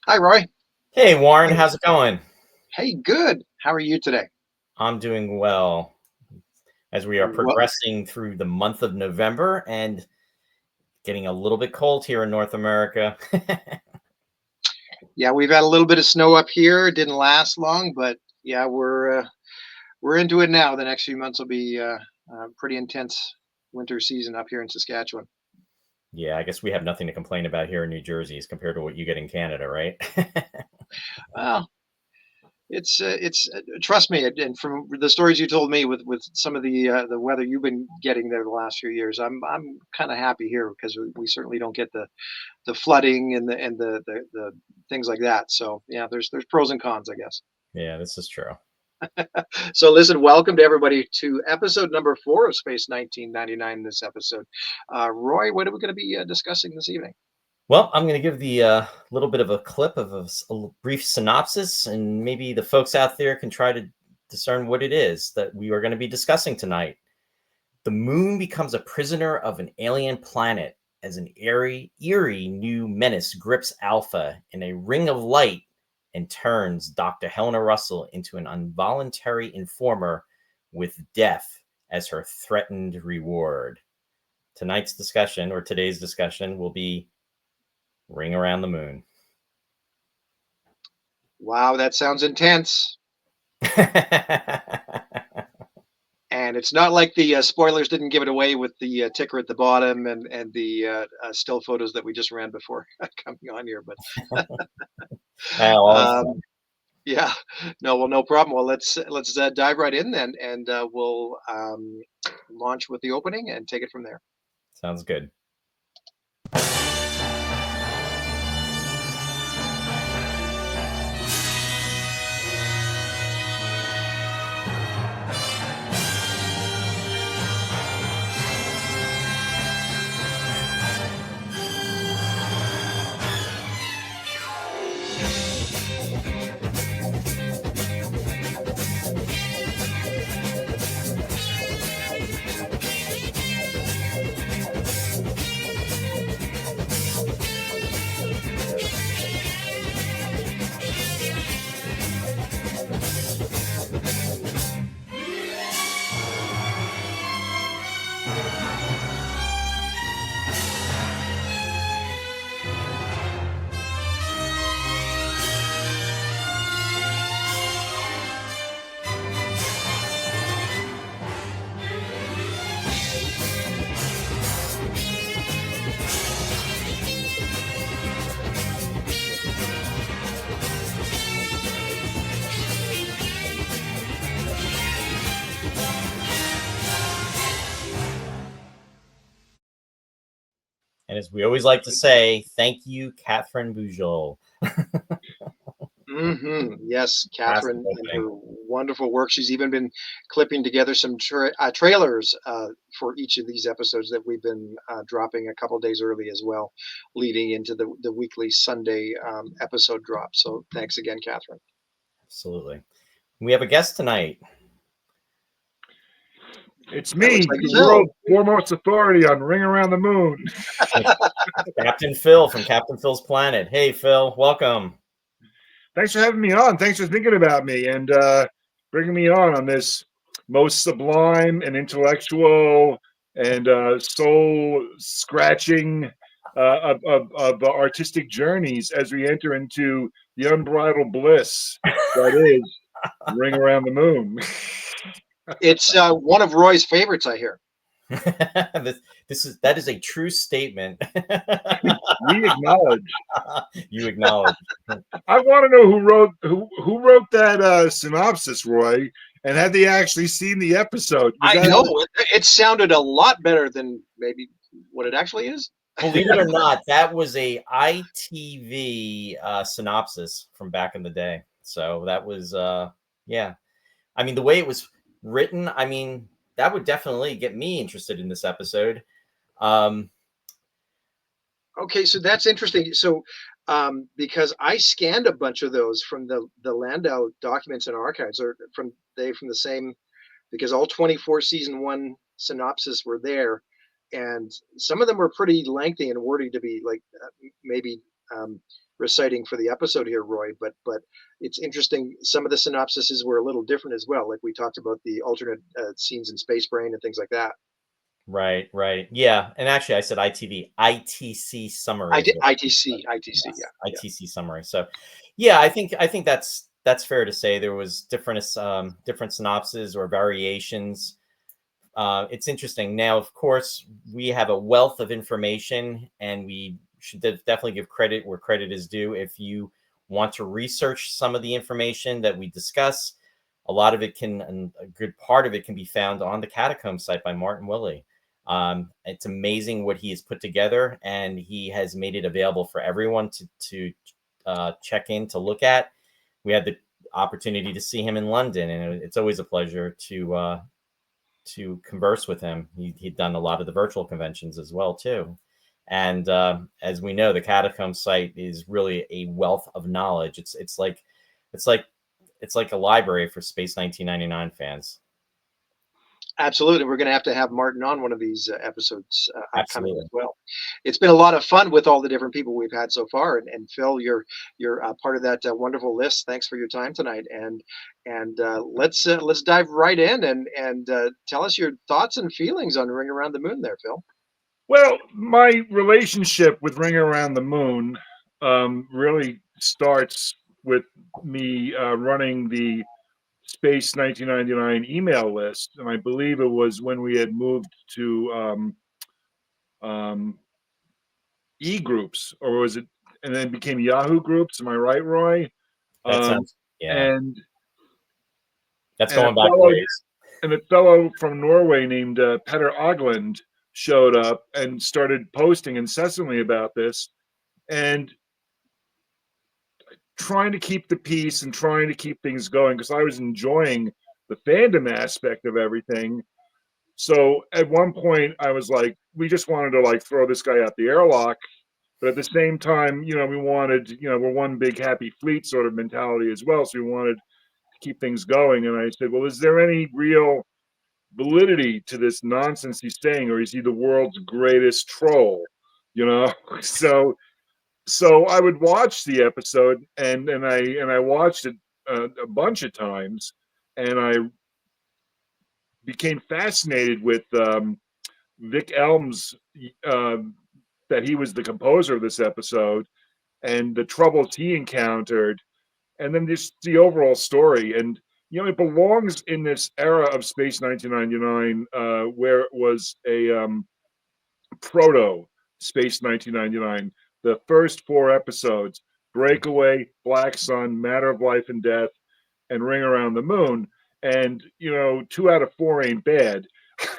Hi, Roy. Hey Warren, how's it going? Hey, good. How are you today? I'm doing well as we are Well, progressing through the month of November and getting a little bit cold here in North America. yeah, we've had a little bit of snow up here. It didn't last long, but yeah, we're into it now. The next few months will be pretty intense winter season up here in Saskatchewan. Yeah, I guess we have nothing to complain about here in New Jersey as compared to what you get in Canada, right? Well, it's trust me, and from the stories you told me with some of the weather you've been getting there the last few years, I'm kind of happy here because we certainly don't get the flooding and the things like that. So yeah, there's pros and cons, I guess. Yeah, this is true. So listen, welcome to everybody to episode number 4 of Space 1999. This episode, Roy, what are we going to be discussing this evening? Well, I'm going to give the little bit of a clip of a brief synopsis, and maybe the folks out there can try to discern what it is that we are going to be discussing tonight. The moon becomes a prisoner of an alien planet as an eerie new menace grips Alpha in a ring of light and turns Dr. Helena Russell into an involuntary informer with death as her threatened reward. Tonight's discussion, or today's discussion, will be Ring Around the Moon. Wow, that sounds intense. And it's not like the spoilers didn't give it away with the ticker at the bottom and the still photos that we just ran before coming on here. But Well, um, yeah, no, well, no problem. Well, let's dive right in then, and we'll launch with the opening and take it from there. sounds good. And as we always like to say, thank you, Catherine Boujol. Yes, Fantastic Catherine and opening. her wonderful work. She's even been clipping together some trailers for each of these episodes that we've been dropping a couple days early as well, leading into the weekly Sunday episode drop. So thanks again, Catherine. Absolutely. We have a guest tonight. It's That looks me, like the Phil. world's foremost authority on Ring Around the Moon. Captain Phil from Captain Phil's Planet. Hey, Phil, welcome. Thanks for having me on. Thanks for thinking about me and bringing me on this most sublime and intellectual and soul-scratching of artistic journeys as we enter into the unbridled bliss that is Ring Around the Moon. It's one of Roy's favorites, I hear. That is a true statement. We acknowledge. You acknowledge. I want to know who wrote that synopsis, Roy, and had they actually seen the episode? Was I that know it sounded a lot better than maybe what it actually is. Believe it or not, that was a ITV synopsis from back in the day. So that was, yeah. I mean, the way it was written, I mean, that would definitely get me interested in this episode. Um, Okay, so that's interesting. So, because I scanned a bunch of those from the Landau documents and archives, or from the same, because all 24 season one synopsis were there, and some of them were pretty lengthy and wordy to be like maybe reciting for the episode here, Roy, but it's interesting. Some of the synopsises were a little different as well. Like we talked about the alternate scenes in Space Brain and things like that. Right, right. Yeah, and actually I said ITV, ITC summary is what ITC, ITC, yeah, yes, yeah. ITC summary. So, yeah, I think that's fair to say. There was different synopses or variations. It's interesting. Now, of course, we have a wealth of information, and we should definitely give credit where credit is due. If you want to research some of the information that we discuss, a lot of it can, and a good part of it can be found on the Catacomb site by Martin Willie. It's amazing what he has put together, and he has made it available for everyone to check in to look at. We had the opportunity to see him in London, and it's always a pleasure to converse with him. He'd done a lot of the virtual conventions as well too, and as we know, the Catacomb site is really a wealth of knowledge. It's like it's like a library for Space 1999 fans. Absolutely. We're going to have Martin on one of these episodes upcoming as Absolutely. well. It's been a lot of fun with all the different people we've had so far, and Phil, you're part of that wonderful list. Thanks for your time tonight, and let's dive right in and tell us your thoughts and feelings on Ring Around the Moon, there, Phil. Well, my relationship with Ring Around the Moon really starts with me running the Space 1999 email list, and I believe it was when we had moved to um, e groups, or was it? And then became Yahoo groups. Am I right, Roy? That Um, sounds, yeah. and That's and a going back a fellow ways. and a fellow from Norway named Petter Ogland showed up and started posting incessantly about this and trying to keep the peace and trying to keep things going because I was enjoying the fandom aspect of everything. So at one point I was like, we just wanted to like throw this guy out the airlock, but at the same time, we wanted, we're one big happy fleet sort of mentality as well. So we wanted to keep things going. And I said, well, is there any real validity to this nonsense he's saying, or is he the world's greatest troll? You know, so I would watch the episode, and I watched it a bunch of times, and I became fascinated with Vic Elms, uh, that he was the composer of this episode, and the troubles he encountered, and then just the overall story. And it belongs in this era of Space 1999, where it was a proto Space 1999. The first four episodes: Breakaway, Black Sun, Matter of Life and Death, and Ring Around the Moon. And 2 out of 4 ain't bad.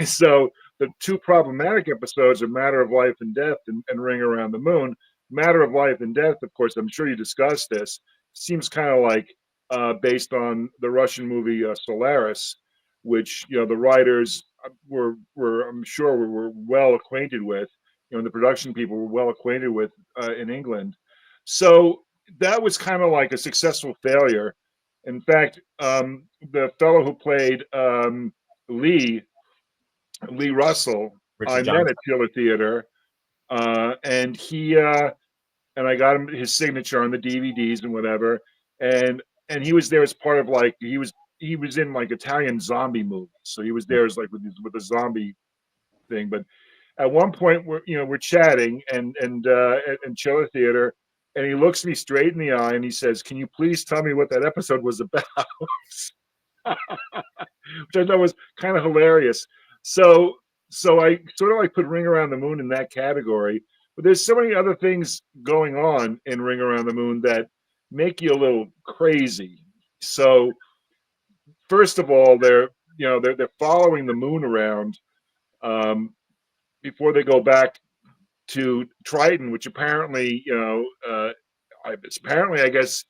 So the two problematic episodes are Matter of Life and Death and Ring Around the Moon. Matter of Life and Death, of course, I'm sure you discussed this, seems kind of like based on the Russian movie Solaris, which the writers were I'm sure were well acquainted with. The production people were well acquainted with in England. So that was kind of like a successful failure. In fact, the fellow who played Lee Lee Russell, I Richard met Johnson. at Chiller Theater, and and I got him his signature on the DVDs and whatever, and he was there as part of like he was in like Italian zombie movies, so he was there as like with the zombie thing. But at one point we're chatting and Chiller Theater, and he looks me straight in the eye and he says, "Can you please tell me what that episode was about?" Which I thought was kind of hilarious. So so I sort of like put Ring Around the Moon in that category. But there's so many other things going on in Ring Around the Moon that make you a little crazy. So first of all, they're following the moon around um, before they go back to Triton, which apparently apparently I guess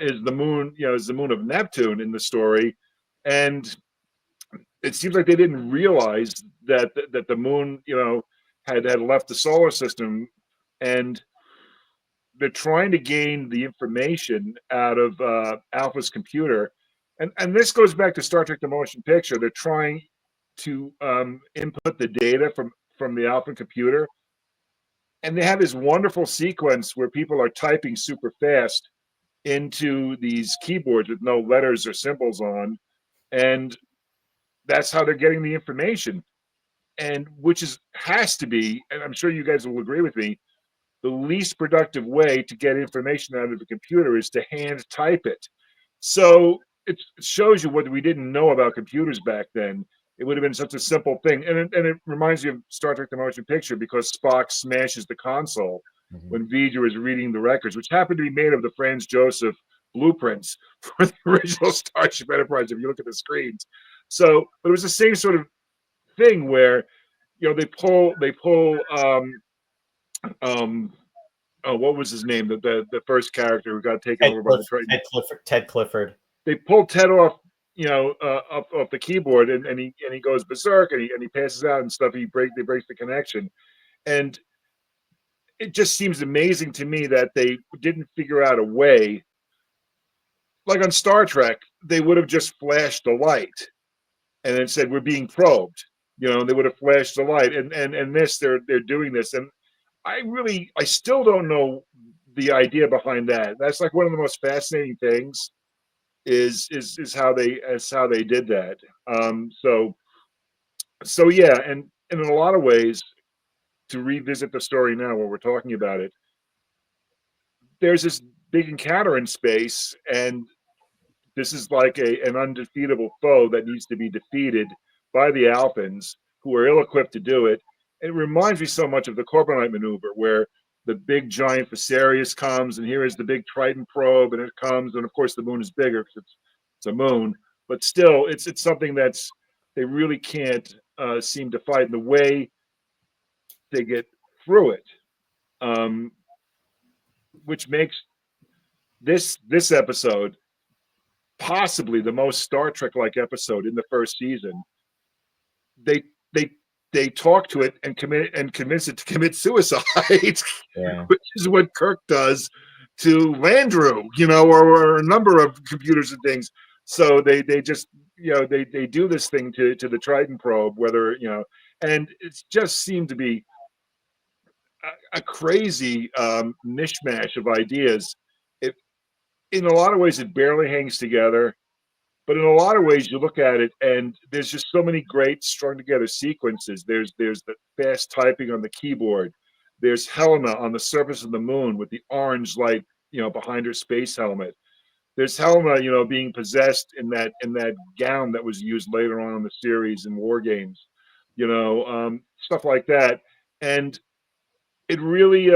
is the moon is the moon of Neptune in the story, and it seems like they didn't realize that the moon, had left the solar system, and they're trying to gain the information out of Alpha's computer, and this goes back to Star Trek: The Motion Picture. They're trying to input the data from the Alpha computer, And they have this wonderful sequence where people are typing super fast into these keyboards with no letters or symbols on, and that's how they're getting the information. And which has to be, and I'm sure you guys will agree with me, the least productive way to get information out of a computer is to hand type it. So it shows you what we didn't know about computers back then. It would have been such a simple thing. And it reminds you of Star Trek the Motion Picture, because Spock smashes the console when V'Ger is reading the records, which happened to be made of the Franz Joseph blueprints for the original Starship Enterprise, if you look at the screens. So, but it was the same sort of thing where, they pull um oh, what was his name? The first character who got taken over by the Triton. Ted Clifford. They pull Ted off, off the keyboard, and he goes berserk, and he passes out and stuff. They break the connection, and it just seems amazing to me that they didn't figure out a way. Like on Star Trek, they would have just flashed the light and then said, "We're being probed." They would have flashed the light, and this they're doing this, and I still don't know the idea behind that. That's like one of the most fascinating things is how they did that. So yeah, and in a lot of ways, to revisit the story now while we're talking about it, there's this big encounter in space, and this is like an undefeatable foe that needs to be defeated by the Alphans, who are ill-equipped to do it. It reminds me so much of the Corbomite maneuver, where the big giant Viserius comes, and here is the big Triton probe, and it comes, and of course the moon is bigger because it's a moon, but still, it's something that's they really can't seem to fight. In the way they get through it, um, which makes this episode possibly the most Star Trek-like episode in the first season. They they they talk to it and convince it to commit suicide, Yeah. which is what Kirk does to Landru, or a number of computers and things. So they just they do this thing to the Triton probe, whether and it's just seemed to be a crazy mishmash of ideas. It In a lot of ways it barely hangs together. But in a lot of ways, you look at it, and there's just so many great strung together sequences. There's the fast typing on the keyboard. There's Helena on the surface of the moon with the orange light, behind her space helmet. There's Helena, being possessed in that gown that was used later on in the series in War Games, stuff like that. And it really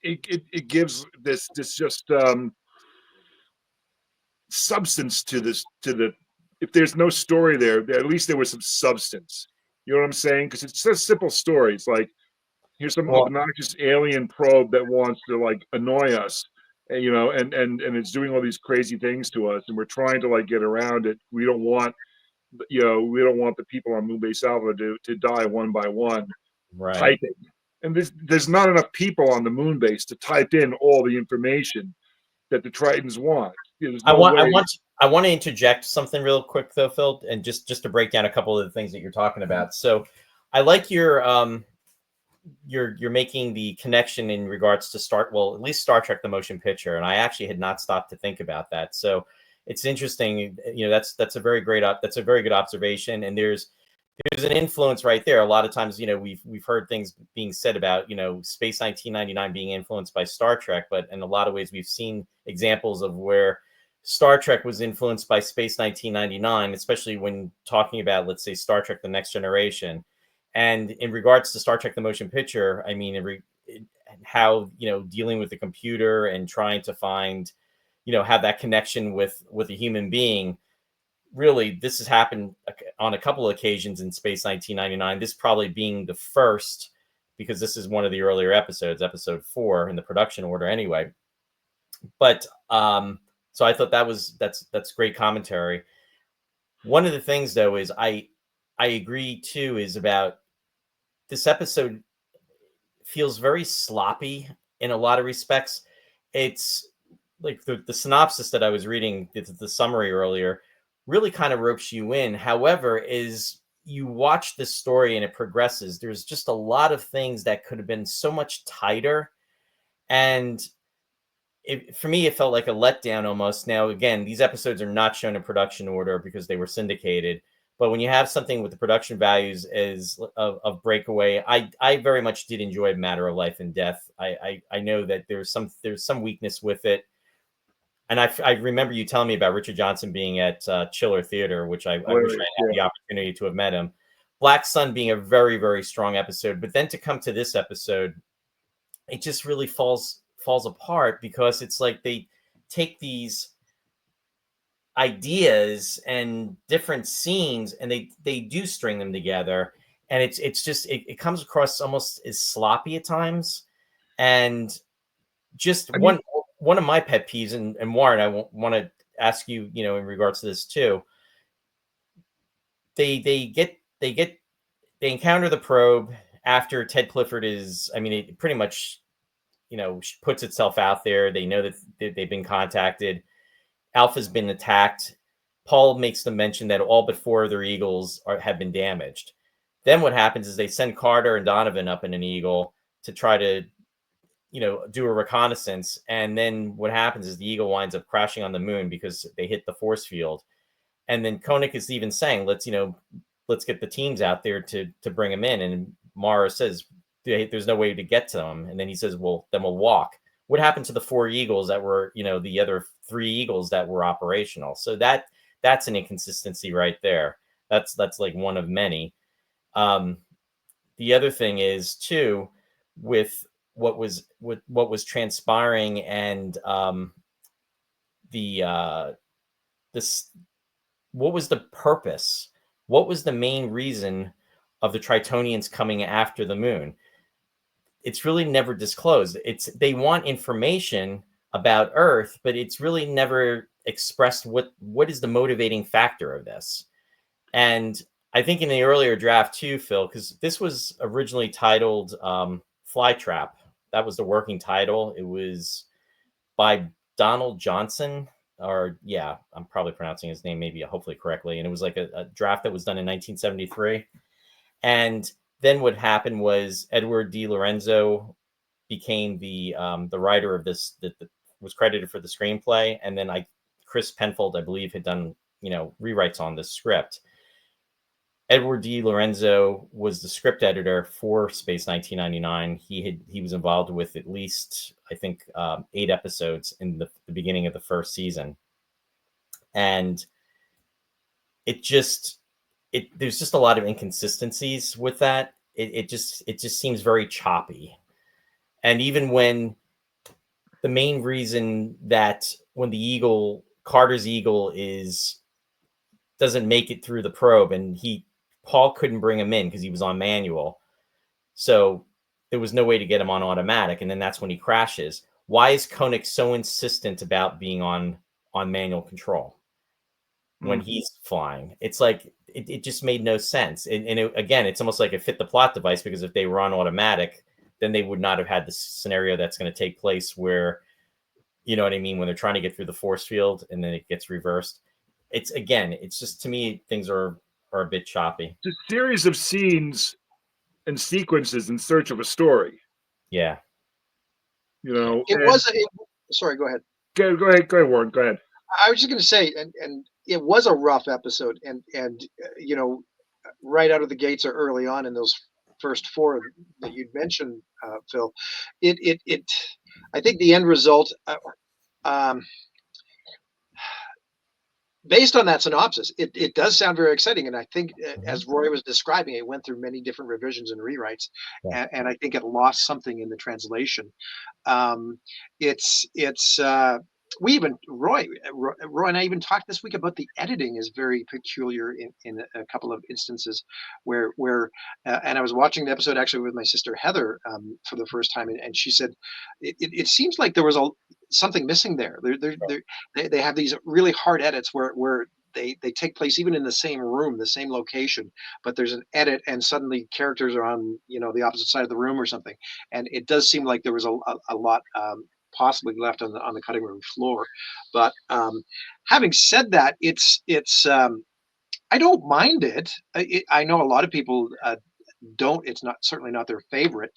it gives this just substance to this, if there's no story there, at least there was some substance. You know what I'm saying? Because it's just a simple story. It's like, here's some obnoxious alien probe that wants to like annoy us, and it's doing all these crazy things to us, and we're trying to like get around it. We don't want the people on Moonbase Alpha to die one by one typing. And there's not enough people on the moon base to type in all the information that the Tritons want. There's no way. I want to interject something real quick though, Phil, and just to break down a couple of the things that you're talking about. So I like you're making the connection in regards to at least Star Trek the motion picture, and I actually had not stopped to think about that. So it's interesting, that's a very good observation, and there's an influence right there. A lot of times, we've heard things being said about, Space 1999 being influenced by Star Trek, but in a lot of ways we've seen examples of where Star Trek was influenced by Space 1999, especially when talking about, let's say, Star Trek The Next Generation. And in regards to Star Trek The Motion Picture, I mean, how, dealing with the computer and trying to find, have that connection with a human being. Really, this has happened on a couple of occasions in Space 1999. This probably being the first, because this is one of the earlier episodes, episode 4 in the production order anyway. But so I thought that's great commentary. One of the things though is I agree too is about this episode feels very sloppy in a lot of respects. It's like the synopsis that I was reading, the summary earlier, really kind of ropes you in. However, you watch this story and it progresses, there's just a lot of things that could have been so much tighter. And for me, it felt like a letdown almost. Now, again, these episodes are not shown in production order because they were syndicated. But when you have something with the production values as of Breakaway, I very much did enjoy Matter of Life and Death. I know that there's some weakness with it. And I remember you telling me about Richard Johnson being at Chiller Theater, which I wish I had the opportunity to have met him. Black Sun being a very, very strong episode. But then to come to this episode, it just really falls apart because it's like they take these ideas and different scenes and they do string them together, and it's just it comes across almost as sloppy at times. And just one of my pet peeves, and Warren, I want to ask you, in regards to this too. They encounter the probe after Ted Clifford is, it pretty much, puts itself out there. They know that they've been contacted. Alpha's been attacked. Paul makes the mention that all but 4 of their Eagles have been damaged. Then what happens is they send Carter and Donovan up in an Eagle to try to, do a reconnaissance. And then what happens is the Eagle winds up crashing on the moon because they hit the force field. And then Koenig is even saying, let's get the teams out there to bring them in. And Mara says, there's no way to get to them. And then he says, well, then we'll walk. What happened to the 4 Eagles that were, the other 3 Eagles that were operational? So that's an inconsistency right there. That's like one of many. The other thing is too, with what was transpiring and what was the purpose? What was the main reason of the Tritonians coming after the moon? It's really never disclosed. They want information about Earth, but it's really never expressed what is the motivating factor of this. And I think in the earlier draft too, Phil, because this was originally titled Flytrap. That was the working title. It was by Donald Johnson, I'm probably pronouncing his name maybe hopefully correctly. And it was like a draft that was done in 1973. And then what happened was Edward D. Lorenzo became the writer of this, that was credited for the screenplay. And then Chris Penfold, I believe, had done, rewrites on this script. Edward D. Lorenzo was the script editor for Space 1999. He was involved with at least, I think, 8 episodes in the beginning of the first season. And there's just a lot of inconsistencies with that. It just seems very choppy. And even when the main reason that when Carter's Eagle doesn't make it through the probe, and Paul couldn't bring him in because he was on manual. So there was no way to get him on automatic. And then that's when he crashes. Why is Koenig so insistent about being on manual control when he's flying? It's like, it just made no sense. And again, it's almost like it fit the plot device, because if they were on automatic, then they would not have had the scenario that's going to take place where, you know what I mean, when they're trying to get through the force field and then it gets reversed. It's just, to me, things are a bit choppy. It's a series of scenes and sequences in search of a story. Yeah. Sorry, go ahead. Go ahead, Warren. Go ahead. I was just going to say, and it was a rough episode, and right out of the gates or early on in those first 4 that you'd mentioned, Phil, I think the end result, based on that synopsis, it does sound very exciting. And I think, as Roy was describing, it went through many different revisions and rewrites. Yeah. And I think it lost something in the translation. We even, Roy and I even talked this week about the editing is very peculiar in a couple of instances where and I was watching the episode actually with my sister Heather for the first time, and she said it seems like there was something missing there. They have these really hard edits where they take place even in the same room, the same location, but there's an edit and suddenly characters are on the opposite side of the room or something, and it does seem like there was a lot possibly left on the cutting room floor. But having said that, it's I don't mind it. I know a lot of people don't. It's not certainly not their favorite.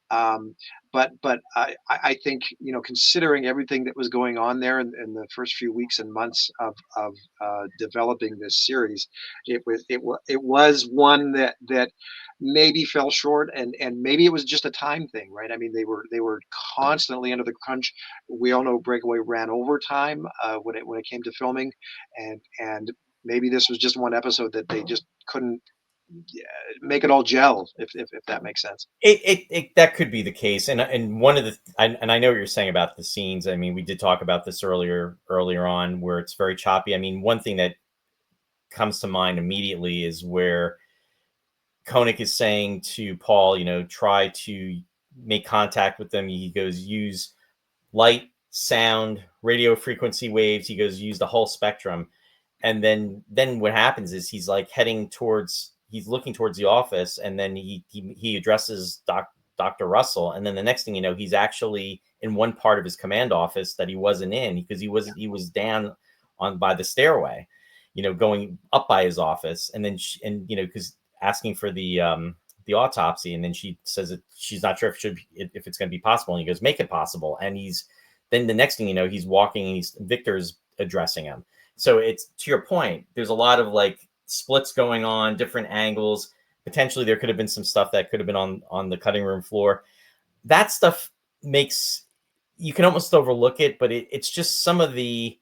Um, but I think, considering everything that was going on there in the first few weeks and months of developing this series, it was one that maybe fell short, and maybe it was just a time thing, right? I mean, they were constantly under the crunch. We all know Breakaway ran overtime when it came to filming, and maybe this was just one episode that they just couldn't make it all gel, if that makes sense. That could be the case, and one of the and I know what you're saying about the scenes. I mean, we did talk about this earlier on, where it's very choppy. I mean, one thing that comes to mind immediately is where Koenig is saying to Paul, try to make contact with them. He goes, use light, sound, radio frequency waves. He goes, use the whole spectrum. And then what happens is he's like he's looking towards the office, and then he addresses Dr. Russell, and then the next thing you know, he's actually in one part of his command office that he wasn't in, because he was down on by the stairway, going up by his office, and then because asking for the autopsy, and then she says that she's not sure if it's going to be possible, and he goes, make it possible, and then the next thing you know, he's walking, and Victor's addressing him. So it's, to your point, there's a lot of like splits going on, different angles. Potentially there could have been some stuff that could have been on the cutting room floor. That stuff you can almost overlook it, but it's just some of the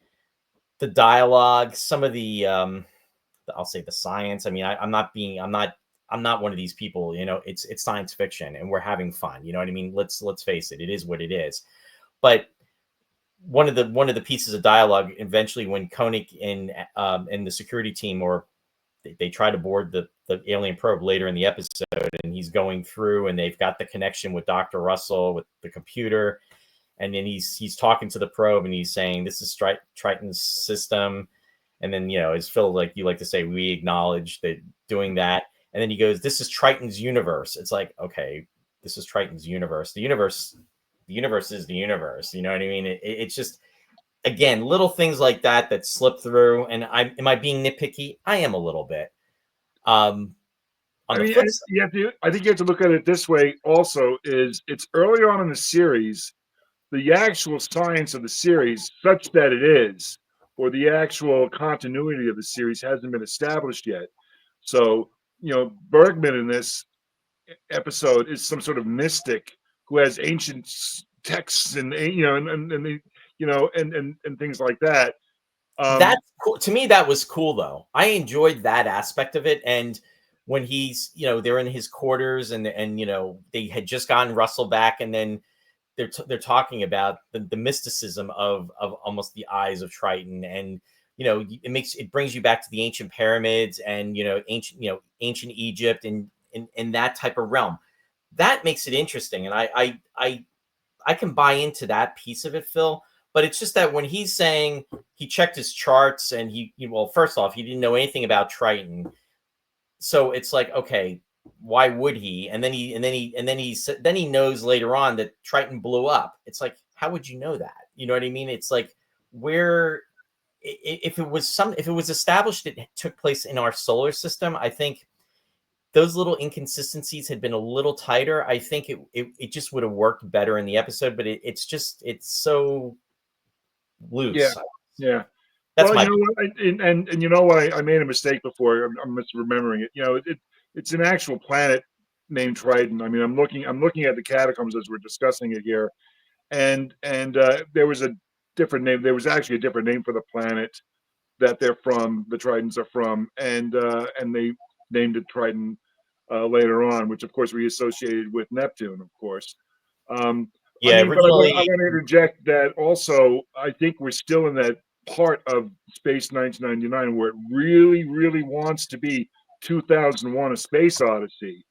dialogue, some of the I'll say the science. I mean, I'm not one of these people, it's science fiction and we're having fun. You know what I mean? Let's face it. It is what it is. But one of the pieces of dialogue eventually, when Koenig and the security team, or they try to board the alien probe later in the episode, and he's going through, and they've got the connection with Dr. Russell with the computer, and then he's talking to the probe, and he's saying, this is Triton's system, and then as Phil, like you like to say, we acknowledge that doing that, and then he goes, this is Triton's universe. It's like, okay, this is Triton's universe. The universe is the universe. You know what I mean? It's just, again, little things like that slip through. And am I being nitpicky? I am a little bit. On the flip side, I think you have to look at it this way. Also, is it's early on in the series, the actual science of the series, such that it is, or the actual continuity of the series hasn't been established yet. So, Bergman in this episode is some sort of mystic who has ancient texts and and things like that. That's cool. To me, that was cool, though. I enjoyed that aspect of it. And when he's, they're in his quarters, and they had just gotten Russell back, and then they're talking about the mysticism of almost the eyes of Triton, and it brings you back to the ancient pyramids, and ancient Egypt, and in that type of realm. That makes it interesting, and I can buy into that piece of it, Phil. But it's just that when he's saying he checked his charts, and well, first off, he didn't know anything about Triton, so it's like, okay, why would he? And then he knows later on that Triton blew up. It's like, how would you know that? You know what I mean? It's like, where if it was established it took place in our solar system, I think those little inconsistencies had been a little tighter. I think it just would have worked better in the episode, but it's so loose. Yeah. That's well, my. you know what, and you know what, I made a mistake before. I'm misremembering it. It's an actual planet named Triton. I mean, I'm looking at the catacombs as we're discussing it here, and there was a different name. There was actually a different name for the planet that they're from. The Tritons are from, and they named it Triton later on, which of course we associated with Neptune, of course. Yeah, But I originally. want to interject that also. I think we're still in that part of Space 1999 where it really, really wants to be 2001: A Space Odyssey.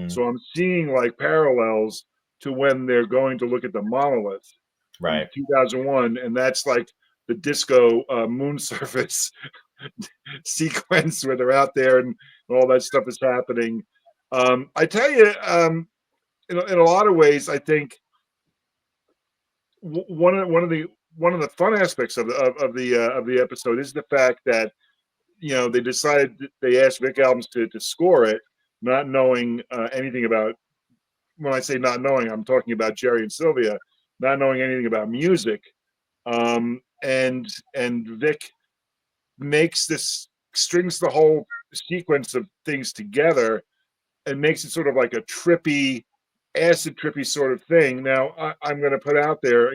So I'm seeing like parallels to when they're going to look at the monolith in Right. 2001, and that's like the disco moon surface sequence where they're out there and all that stuff is happening. I tell you, in a lot of ways, I think one of the fun aspects of the episode is the fact that they decided they asked Vic Elms to score it, not knowing anything about. When I say not knowing, I'm talking about Jerry and Sylvia, not knowing anything about music. And Vic makes this strings the whole sequence of things together and makes it sort of like a trippy, acid trippy sort of thing. Now, I'm going to put out there,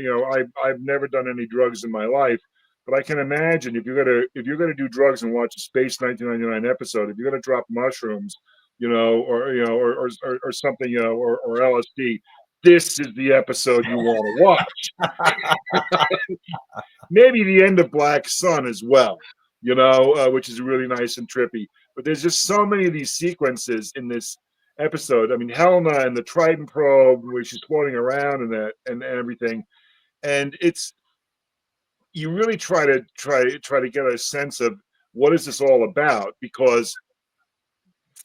I've never done any drugs in my life, but I can imagine if you're gonna do drugs and watch a Space 1999 episode, if you're gonna drop mushrooms, or something, or LSD, this is the episode you want to watch. Maybe the end of Black Sun as well, which is really nice and trippy. But there's just so many of these sequences in this episode. I mean, Helena and the Triton probe, where she's floating around and that and everything, and you really try to get a sense of what is this all about, because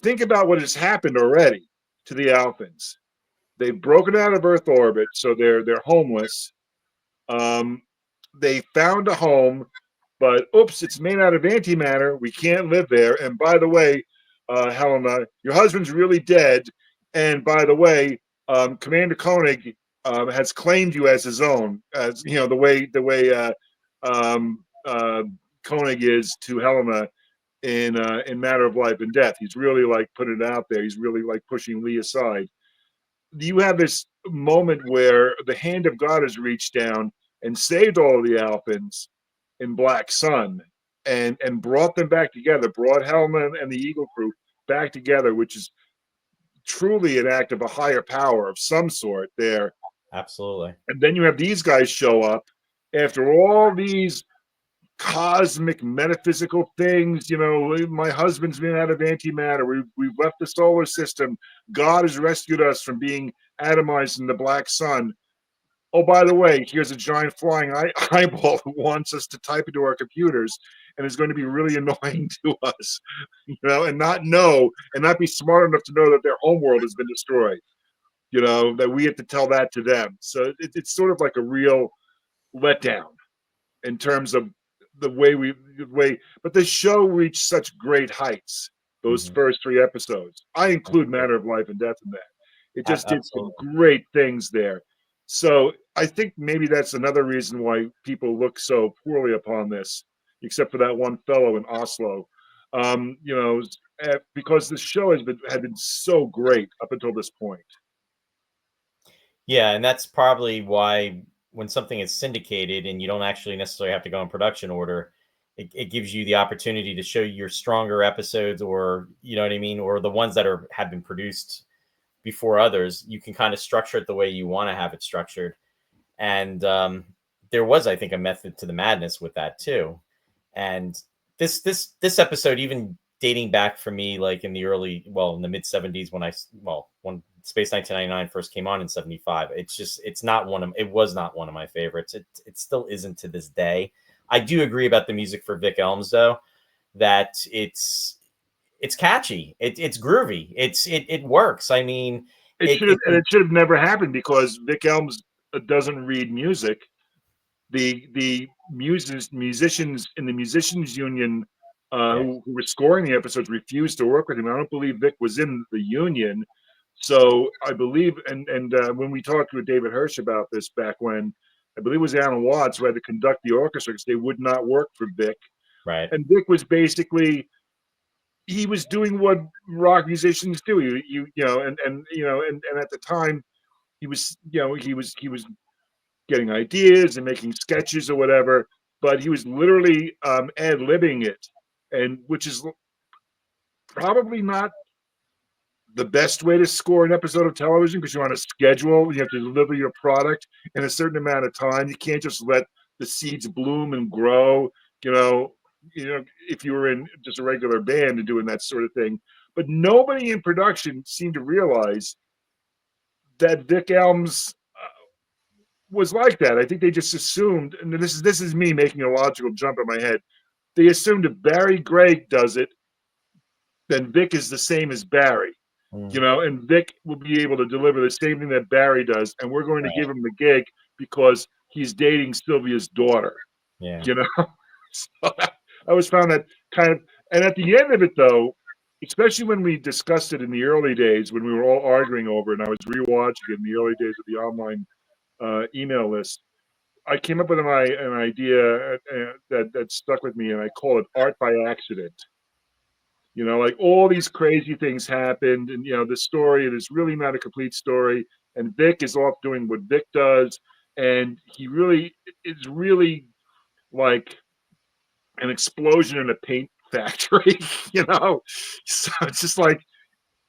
think about what has happened already to the Alphans. They've broken out of Earth orbit, so they're homeless. They found a home, but oops, it's made out of antimatter. We can't live there. And by the way, Helena, your husband's really dead. And by the way, Commander Koenig has claimed you as his own, as the way Koenig is to Helena in Matter of Life and Death. He's really like putting it out there. He's really like pushing Lee aside. You have this moment where the hand of God has reached down and saved all of the Alphans in Black Sun and brought them back together, brought Helena and the Eagle crew back together, which is truly an act of a higher power of some sort there. Absolutely. And then you have these guys show up after all these cosmic metaphysical things. My husband's been out of antimatter. We've left the solar system. God has rescued us from being atomized in the Black Sun. Oh, by the way, here's a giant flying eyeball who wants us to type into our computers and is going to be really annoying to us, and not be smart enough to know that their homeworld has been destroyed, that we have to tell that to them. So it's sort of like a real letdown in terms of the way, but the show reached such great heights, those first 3 episodes. I include Matter of Life and Death in that. It just did some great things there. So I think maybe that's another reason why people look so poorly upon this, except for that one fellow in Oslo. Because the show had been so great up until this point. Yeah, and that's probably why when something is syndicated and you don't actually necessarily have to go in production order, it gives you the opportunity to show your stronger episodes, or you know what I mean, or the ones that have been produced before others. You can kind of structure it the way you want to have it structured. And there was, I think, a method to the madness with that too. And this episode, even dating back for me, like in the mid 70s, when Space 1999 first came on in 75, it was not one of my favorites. It still isn't to this day. I do agree about the music for Vic Elms, though, that it's catchy. It's groovy. It works. I mean, it should have never happened, because Vic Elms doesn't read music. The musicians in the musicians union who were scoring the episodes refused to work with him. I don't believe Vic was in the union. So I believe, and when we talked with David Hirsch about this back when, I believe it was Alan Watts who had to conduct the orchestra because they would not work for Vic. Right. And Vic was basically, he was doing what rock musicians do. And at the time he was getting ideas and making sketches or whatever, but he was literally ad-libbing it, and which is probably not the best way to score an episode of television, because you're on a schedule. You have to deliver your product in a certain amount of time. You can't just let the seeds bloom and grow. If you were in just a regular band and doing that sort of thing. But nobody in production seemed to realize that Vic Elms was like that. I think they just assumed, and this is me making a logical jump in my head. They assumed if Barry Gray does it, then Vic is the same as Barry. And Vic will be able to deliver the same thing that Barry does, and we're going to give him the gig because he's dating Sylvia's daughter. Yeah. So I always found that kind of, And at the end of it, though, especially when we discussed it in the early days, when we were all arguing over it, and I was rewatching it in the early days of the online email list, I came up with an idea that stuck with me, and I call it art by accident. You know, like all these crazy things happened, and the story it is really not a complete story. And Vic is off doing what Vic does, and he really is really like an explosion in a paint factory. So it's just like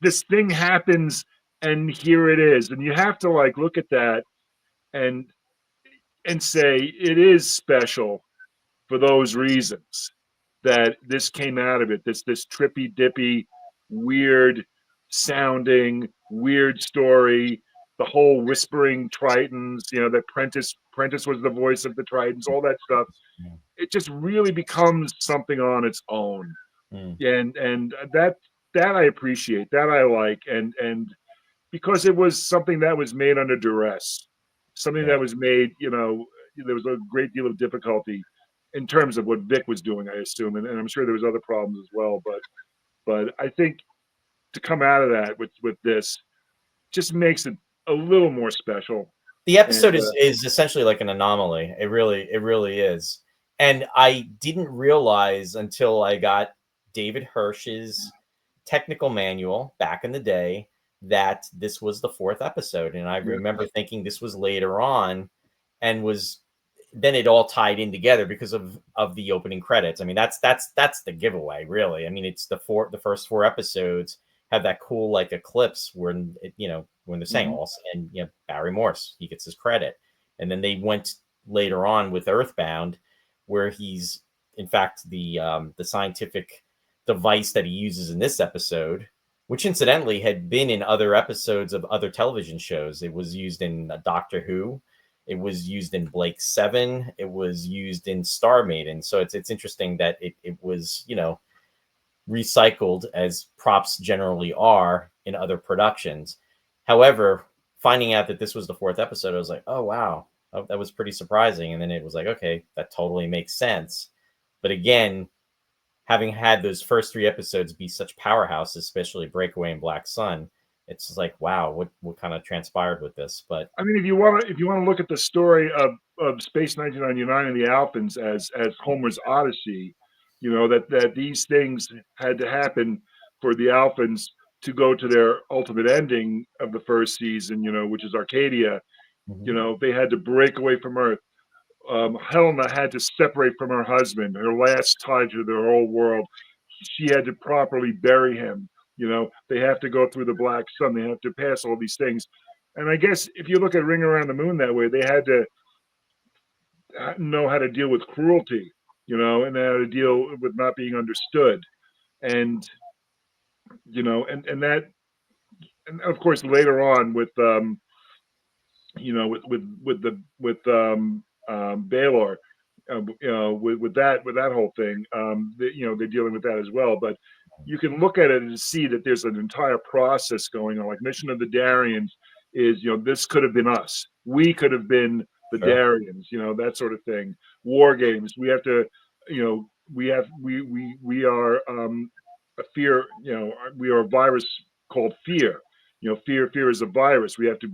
this thing happens, and here it is, and you have to like look at that and say it is special for those reasons that this came out of it. This trippy dippy, weird sounding, weird story. The whole whispering Tritons, that Prentice was the voice of the Tritons, all that stuff. It just really becomes something on its own. And that I appreciate, that I like, and because it was something that was made under duress, something that was made, there was a great deal of difficulty in terms of what Vic was doing, I assume, and I'm sure there was other problems as well. But I think to come out of that with this just makes it a little more special. The episode And, is essentially like an anomaly. It really is. And I didn't realize until I got David Hirsch's technical manual back in the day that this was the fourth episode. And I remember thinking this was later on, and then it all tied in together because of the opening credits. I mean, that's the giveaway, really. I mean, it's the first four episodes have that cool like eclipse when when they're saying all, and Barry Morse, he gets his credit. And then they went later on with Earthbound, where he's in fact the scientific device that he uses in this episode, which incidentally had been in other episodes of other television shows. It was used in Doctor Who. It was used in Blake 7. It was used in Star Maiden. So it's interesting that it was, recycled, as props generally are in other productions. However, finding out that this was the fourth episode, I was like, oh, wow, that was pretty surprising. And then it was like, okay, that totally makes sense. But again, having had those first three episodes be such powerhouses, especially Breakaway and Black Sun, it's just like, wow, what kind of transpired with this? But I mean, if you want to look at the story of Space 1999 and the Alphans as Homer's Odyssey, that these things had to happen for the Alphans to go to their ultimate ending of the first season, which is Arcadia. They had to break away from Earth. Helena had to separate from her husband, her last tie to the whole world. She had to properly bury him. They have to go through the Black Sun. They have to pass all these things. And I guess if you look at Ring Around the Moon that way, they had to know how to deal with cruelty, and how to deal with not being understood. And, and that, and of course, later on with, Baylor, with that whole thing, they're dealing with that as well. But you can look at it and see that there's an entire process going on. Like Mission of the Darians is, this could have been us. We could have been the Darians, that sort of thing. War Games. We have to, we are a fear. We are a virus called fear. Fear is a virus. We have to,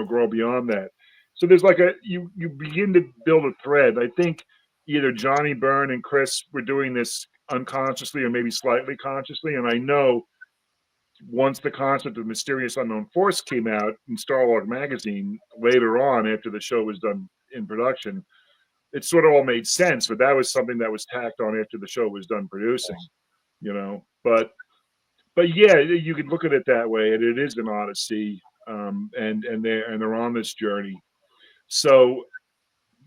grow beyond that. So there's like you begin to build a thread. I think either Johnny Byrne and Chris were doing this unconsciously or maybe slightly consciously. And I know once the concept of Mysterious Unknown Force came out in Starlog magazine later on, after the show was done in production, it sort of all made sense. But that was something that was tacked on after the show was done producing, But yeah, you could look at it that way, and it is an odyssey, and they're on this journey. So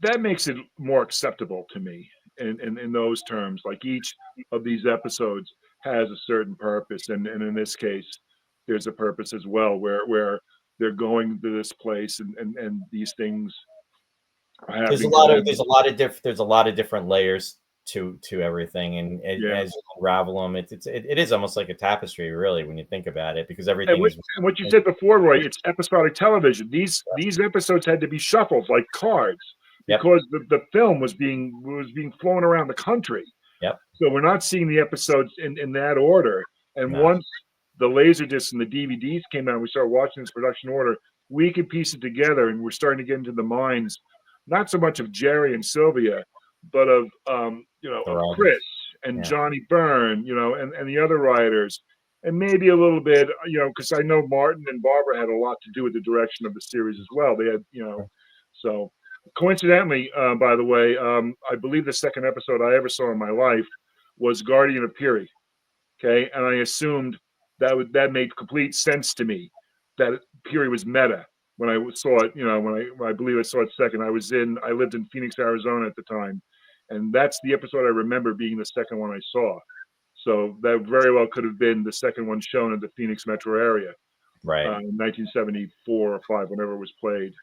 that makes it more acceptable to me in those terms. Like each of these episodes has a certain purpose, and in this case, there's a purpose as well, where they're going to this place, and these things are happening. There's a lot of different layers to everything, and as you unravel them, it is almost like a tapestry, really, when you think about it, because everything is. And what you said before, Roy, it's episodic television. These episodes had to be shuffled like cards because the film was being flown around the country. Yep. So we're not seeing the episodes in that order. And No. once the Laserdiscs and the DVDs came out, we started watching this production order. We could piece it together, and we're starting to get into the minds, not so much of Jerry and Sylvia, but of They're all Chris and yeah. Johnny Byrne, and the other writers, and maybe a little bit, because I know Martin and Barbara had a lot to do with the direction of the series as well. They had, so coincidentally, by the way, I believe the second episode I ever saw in my life was Guardian of Piri. Okay, and I assumed that made complete sense to me that Piri was meta when I saw it. When I believe I saw it second. I lived in Phoenix, Arizona at the time, and that's the episode I remember being the second one I saw. So that very well could have been the second one shown in the Phoenix metro area, Right. in 1974 or 5, whenever it was played.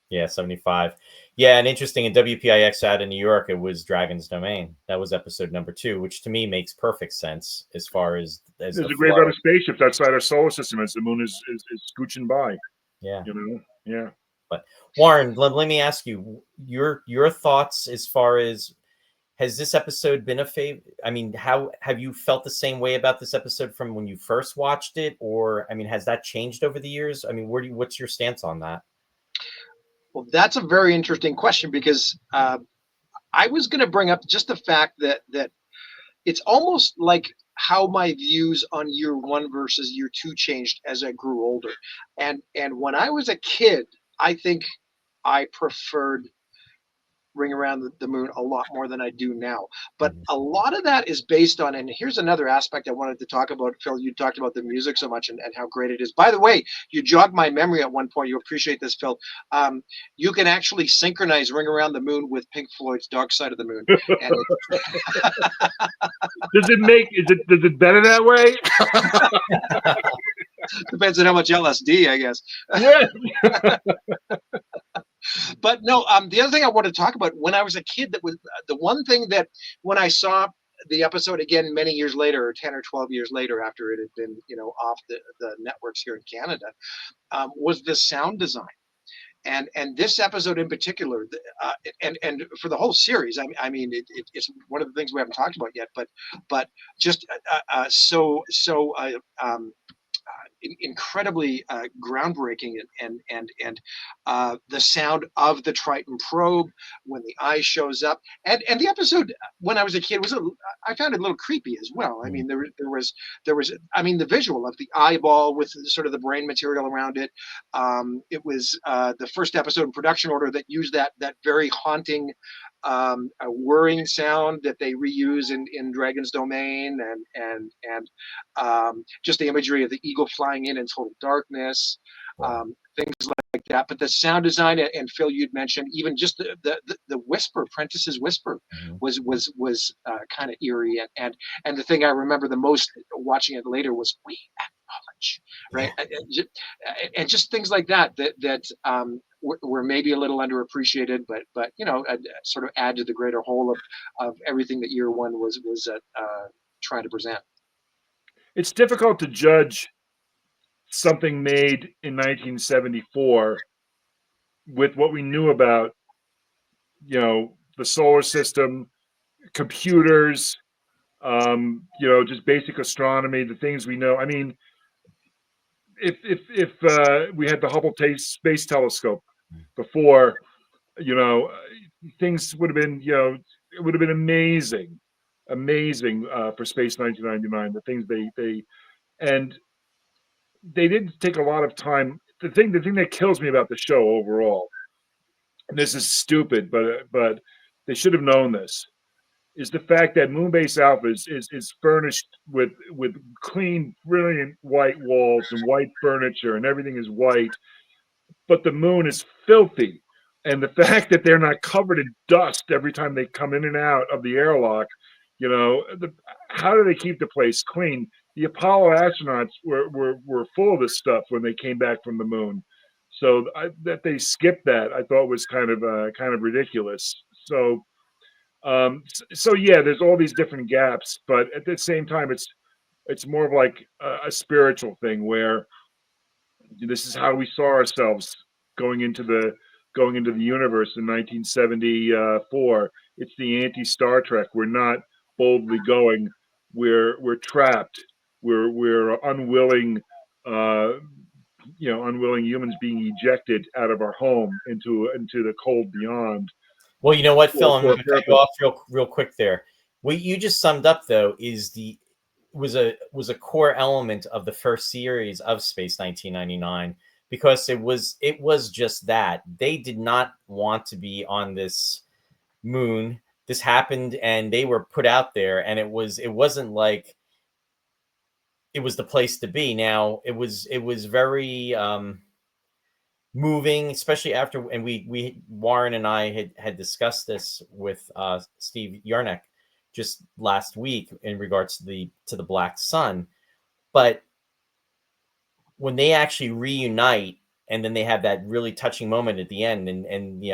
Yeah, 75. Yeah, and interesting, in WPIX out in New York, it was Dragon's Domain. That was episode number 2, which to me makes perfect sense as far as There's the a great amount flow. of spaceships outside our solar system as the moon is scooching by. Yeah. Yeah. But Warren, let me ask you your thoughts as far as, has this episode been a favorite? I mean, how have you felt the same way about this episode from when you first watched it, or I mean, has that changed over the years? I mean, what's your stance on that? Well, that's a very interesting question because I was going to bring up just the fact that it's almost like how my views on year one versus year two changed as I grew older. And when I was a kid, I think I preferred Ring Around the Moon a lot more than I do now. But Mhm. a lot of that is based on, and here's another aspect I wanted to talk about, Phil. You talked about the music so much and how great it is. By the way, you jogged my memory at one point. You appreciate this, Phil. You can actually synchronize Ring Around the Moon with Pink Floyd's Dark Side of the Moon. And Does it better that way? depends on how much LSD, I guess. Yeah. But no, the other thing I want to talk about, when I was a kid, that was the one thing that when I saw the episode again many years later, or 10 or 12 years later after it had been, off the networks here in Canada, was the sound design. And this episode in particular, and for the whole series, I mean, it's one of the things we haven't talked about yet, but just incredibly groundbreaking, and the sound of the Triton probe when the eye shows up, and the episode when I was a kid I found it a little creepy as well. I Mhm. mean, there was I mean, the visual of the eyeball with sort of the brain material around it. It was the first episode in production order that used that very haunting, a whirring sound that they reuse in Dragon's Domain, and just the imagery of the eagle flying in total darkness, Wow. things like that. But the sound design, and Phil, you'd mentioned even just the whisper, Prentice's whisper, Mhm. was kind of eerie, and the thing I remember the most watching it later was we acknowledge, right, and just things like that were maybe a little underappreciated, but sort of add to the greater whole of everything that year one was trying to present. It's difficult to judge something made in 1974 with what we knew about, the solar system, computers, just basic astronomy, the things we know. I mean, if we had the Hubble Space Telescope before, you know, things would have been, it would have been amazing for Space 1999. The things and they didn't take a lot of time. The thing that kills me about the show overall, and this is stupid, but they should have known this, is the fact that Moonbase Alpha is furnished with clean, brilliant white walls and white furniture, and everything is white, but the moon is filthy. And the fact that they're not covered in dust every time they come in and out of the airlock, how do they keep the place clean? The Apollo astronauts were full of this stuff when they came back from the moon. So that they skipped that, I thought was kind of ridiculous. So yeah, there's all these different gaps, but at the same time, it's more of like a spiritual thing where this is how we saw ourselves going into the universe in 1974. It's the anti Star Trek. boldly going. We're trapped. We're unwilling, uh, unwilling humans being ejected out of our home into the cold beyond Well, you know what, Phil? I'm for going a to cut you purpose. off real quick there. What you just summed up, though, is the was a core element of the first series of Space 1999, because it was just that they did not want to be on this moon. This happened, and they were put out there, and it wasn't like it was the place to be. Now it was very moving, especially after, and we Warren and I had discussed this with Steve Yarnek just last week in regards to the Black Sun. But when they actually reunite, and then they have that really touching moment at the end, and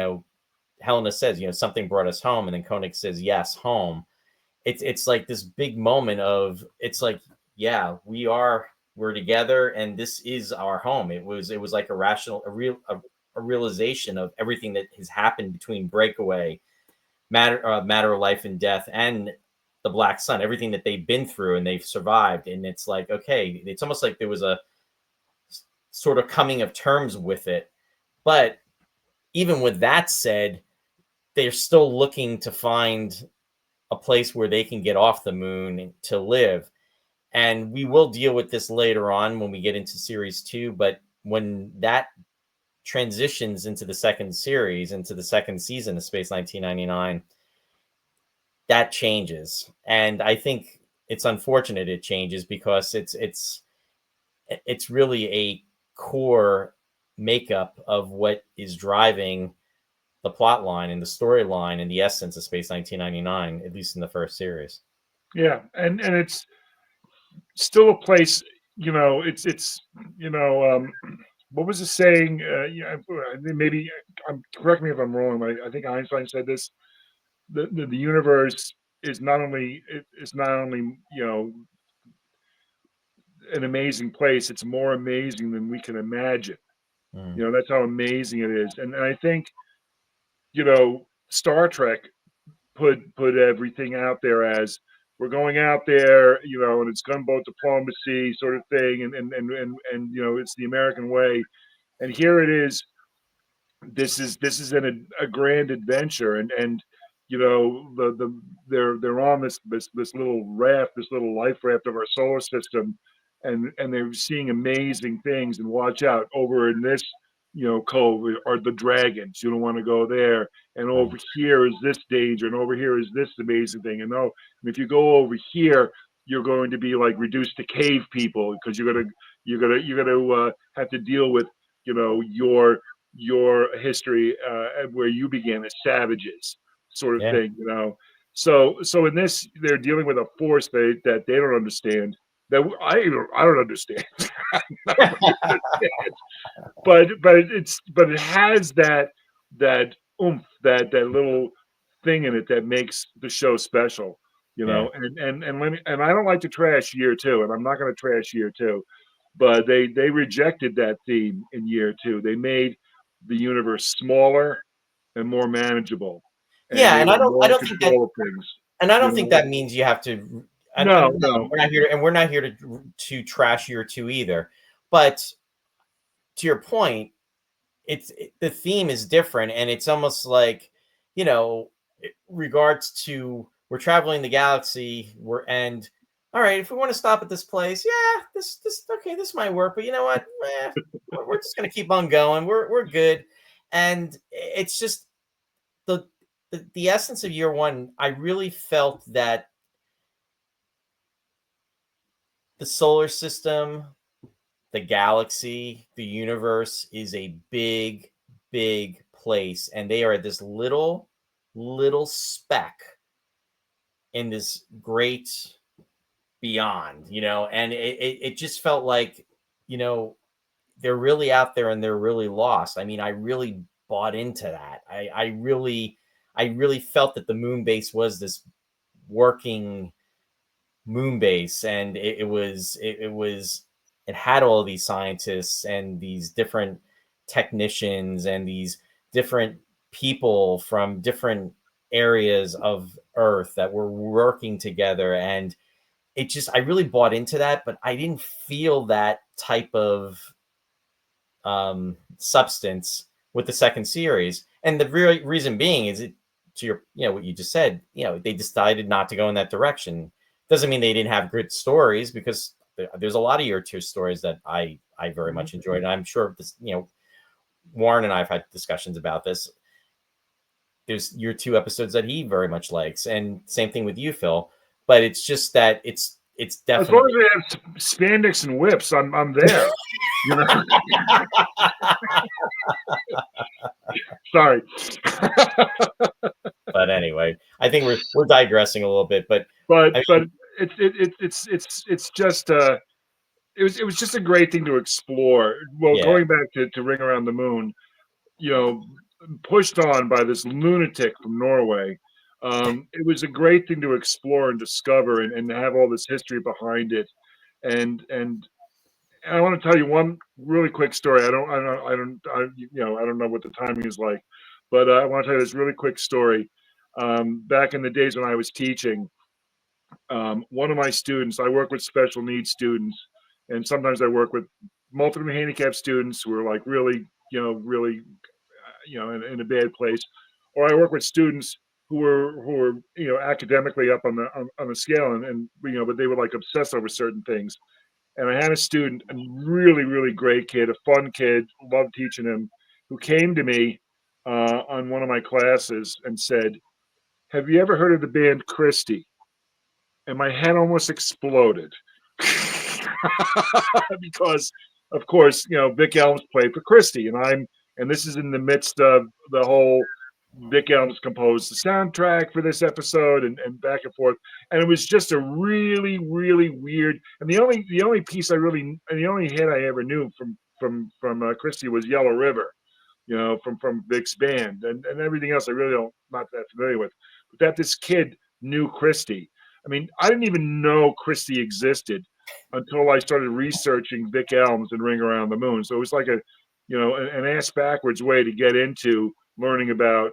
Helena says, something brought us home, and then Koenig says, yes, home. It's like this big moment of, it's like, yeah, we're together, and this is our home. It was like a realization of everything that has happened between Breakaway, Matter of Life and Death, and the Black Sun, everything that they've been through and they've survived. And it's like, okay, it's almost like there was a sort of coming of terms with it. But even with that said, they're still looking to find a place where they can get off the moon to live. And we will deal with this later on when we get into series 2. But when that transitions into the second series, into the second season of Space 1999, that changes. And I think it's unfortunate it changes, because it's really a core makeup of what is driving the plot line and the storyline and the essence of Space 1999, at least in the first series. Yeah, and it's still a place. It's what was the saying? Yeah, maybe correct me if I'm wrong. I think Einstein said this. The universe is not only an amazing place. It's more amazing than we can imagine. Mm. That's how amazing it is. And I think Star Trek put everything out there as we're going out there, and it's gunboat diplomacy sort of thing, and it's the American way. And here it is. This is a grand adventure, and they're on this little raft, this little life raft of our solar system, and they're seeing amazing things. And watch out, over in this cove are the dragons. You don't want to go there. And Right. over here is this danger, and over here is this amazing thing. And if you go over here, you're going to be like reduced to cave people, because you're gonna have to deal with your history, where you began as savages, sort of Yeah. thing. So in this, they're dealing with a force that they don't understand. That I don't understand. Nobody understands. But it has that oomph, that little thing in it that makes the show special. Yeah. And I don't like to trash year two, and I'm not going to trash year two, but they rejected that theme in year two. They made the universe smaller and more manageable, and Yeah, they and were I more in don't think that control of things. and I You don't think know? that means you have to. And No, no, no, we're not here to trash year 2 either. But to your point, the theme is different, and it's almost like, regards to, we're traveling the galaxy, and all right, if we want to stop at this place, yeah, this okay, this might work, but you know what, we're just gonna keep on going, we're good. And it's just the essence of year 1. I really felt that the solar system, the galaxy, the universe is a big, big place, and they are this little speck in this great beyond, and it just felt like, you know, they're really out there and they're really lost. I mean, I really bought into that. I really felt that the moon base was this working moon base, and it had all these scientists and these different technicians and these different people from different areas of Earth that were working together, and I really bought into that, but I didn't feel that type of substance with the second series. And the real reason being is it, to your, what you just said, they decided not to go in that direction. Doesn't mean they didn't have good stories, because there's a lot of year two stories that I very much enjoyed. And I'm sure this, Warren and I have had discussions about this. There's year two episodes that he very much likes, and same thing with you, Phil. But it's just that it's As long definitely as they have spandex and whips, I'm there. Sorry. But anyway, I think we're digressing a little bit. But it's just it was just a great thing to explore. Well, yeah, going back to Ring Around the Moon, pushed on by this lunatic from Norway. It was a great thing to explore and discover, and have all this history behind it. And I want to tell you one really quick story. I don't know what the timing is like, but I want to tell you this really quick story. Back in the days when I was teaching, one of my students, I work with special needs students, and sometimes I work with multiple handicapped students who are like really, really, in a bad place, or I work with students who are academically up on the scale, and but they were like obsessed over certain things. And I had a student, a really, really great kid, a fun kid, loved teaching him, who came to me on one of my classes and said, "Have you ever heard of the band Christie?" And my head almost exploded because, of course, Vic Elms played for Christie, and this is in the midst of the whole Vic Elms composed the soundtrack for this episode, and back and forth, and it was just a really, really weird. And the only piece the only hit I ever knew from Christie was Yellow River, from Vic's band, and everything else I really don't not that familiar with. But that this kid knew Christie. I mean, I didn't even know Christie existed until I started researching Vic Elms and Ring Around the Moon. So it was like an ass backwards way to get into learning about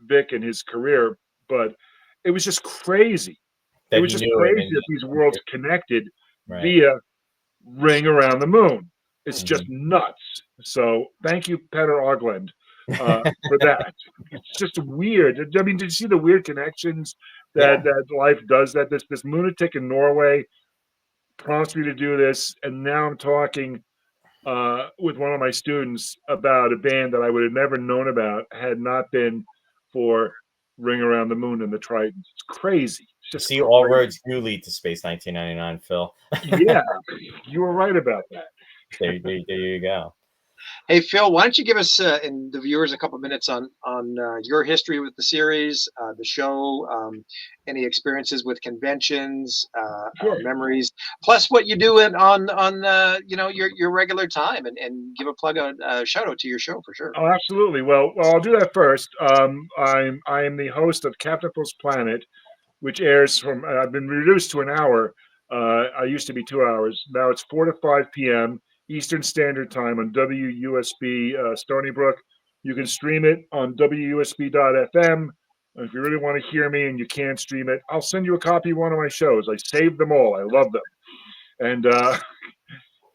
Vic and his career. But it was just crazy. It that was he just knew it, crazy and that these worlds connected right. via Ring Around the Moon. It's just Mm-hmm. nuts. So thank you, Peter Ogland, for that. It's just weird. I mean, did you see the weird connections that life does? That this lunatic in Norway prompts me to do this, and now I'm talking with one of my students about a band that I would have never known about had not been for Ring Around the Moon and the Tritons. It's crazy. It's just See, all crazy. roads do lead to Space 1999, Phil. Yeah, you were right about that. There you go. Hey Phil, why don't you give us and the viewers a couple of minutes on your history with the series, the show, any experiences with conventions, Sure. memories, plus what you do on your regular time, and give a plug, a shout out to your show for sure. Oh, absolutely. Well, I'll do that first. I am the host of Captain Phil's Planet, which airs from. I've been reduced to an hour. I used to be 2 hours. Now it's 4 to 5 p.m. Eastern Standard Time on WUSB Stony Brook. You can stream it on WUSB.FM. If you really want to hear me and you can't stream it, I'll send you a copy of one of my shows. I saved them all. I love them, and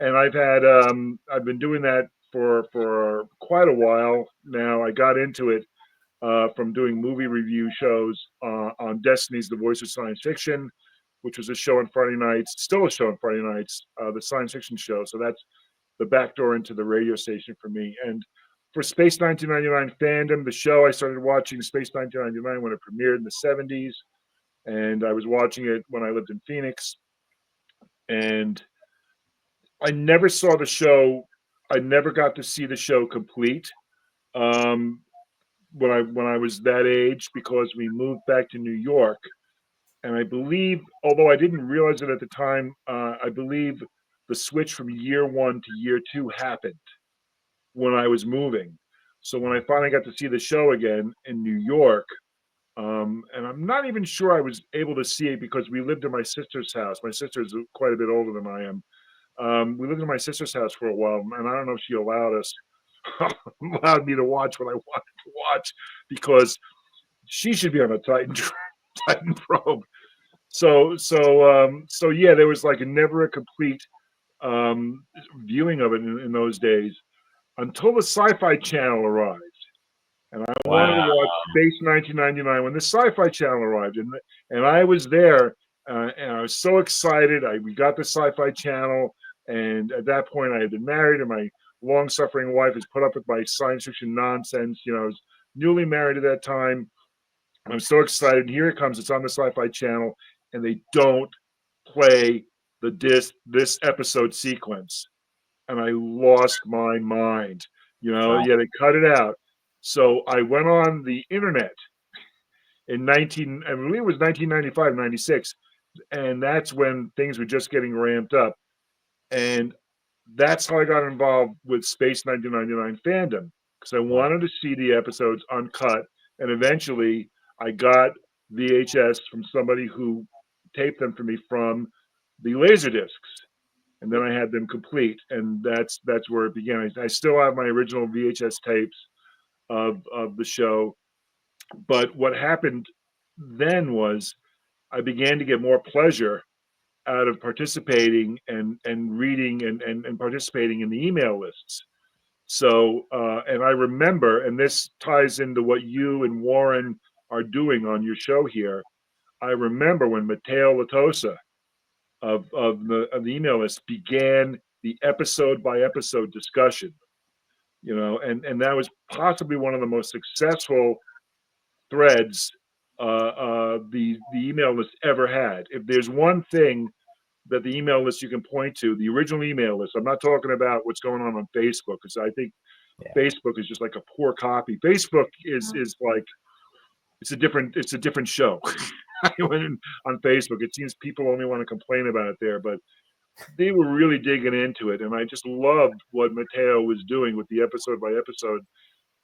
and I've been doing that for quite a while now. I got into it from doing movie review shows on Destiny's The Voice of Science Fiction, which was a show on Friday nights, still a show on Friday nights, the science fiction show. So that's the back door into the radio station for me. And for Space 1999 fandom, the show, I started watching Space 1999 when it premiered in the 70s. And I was watching it when I lived in Phoenix. And I never saw the show. I never got to see the show complete. Um, when I was that age, because we moved back to New York, and I believe, although I didn't realize it at the time, I believe the switch from year one to year two happened when I was moving. So when I finally got to see the show again in New York, and I'm not even sure I was able to see it because we lived in my sister's house. My sister is quite a bit older than I am. We lived in my sister's house for a while, and I don't know if she allowed me to watch what I wanted to watch because she should be on a Titan probe. So yeah, there was like never a complete viewing of it in those days until the Sci-Fi Channel arrived. And I wanted to Wow. watch Space 1999 when the Sci-Fi Channel arrived, and I was there, and I was so excited. We got the Sci-Fi Channel, and at that point, I had been married, and my long-suffering wife has put up with my science fiction nonsense. You know, I was newly married at that time. I'm so excited. Here it comes. It's on the Sci-Fi Channel, and they don't play this episode sequence, and I lost my mind. You know, Wow. yeah, they cut it out. So I went on the internet in I believe it was 1995, 96, and that's when things were just getting ramped up. And that's how I got involved with Space 1999 fandom, because I wanted to see the episodes uncut. And eventually I got VHS from somebody who taped them for me from the Laserdiscs. And then I had them complete, and that's where it began. I still have my original VHS tapes of the show, but what happened then was I began to get more pleasure out of participating and reading and participating in the email lists. So, and I remember, and this ties into what you and Warren are doing on your show here. I remember when Matteo Latosa of the email list began the episode by episode discussion, you know, and that was possibly one of the most successful threads the email list ever had. If there's one thing that the email list you can point to, the original email list. I'm not talking about what's going on Facebook, because I think Facebook is just like a poor copy. Facebook is like it's a different show. On Facebook, it seems people only want to complain about it there, but they were really digging into it, and I just loved what Matteo was doing with the episode by episode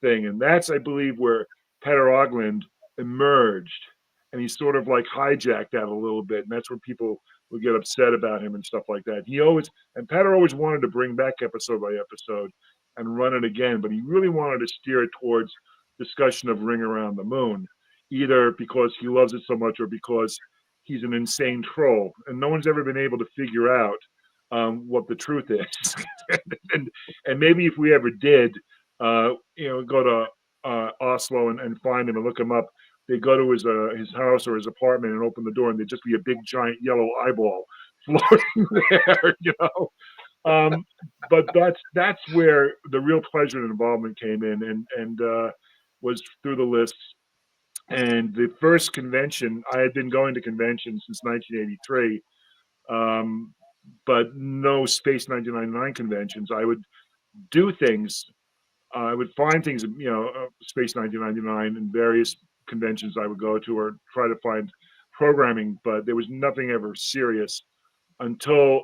thing. And that's, I believe, where Peter Ogland emerged, and he sort of like hijacked that a little bit, and that's where people would get upset about him and stuff like that. Peter always wanted to bring back episode by episode and run it again, but he really wanted to steer it towards discussion of Ring Around the Moon, either because he loves it so much or because he's an insane troll, and no one's ever been able to figure out what the truth is. and maybe if we ever did, go to Oslo and find him and look him up, they go to his house or his apartment and open the door, and there'd just be a big giant yellow eyeball floating there, you know. But that's where the real pleasure and involvement came in, and was through the lists. And the first convention, I had been going to conventions since 1983, but no Space 1999 conventions. I would do things. I would find things, Space 1999 and various conventions I would go to, or try to find programming, but there was nothing ever serious until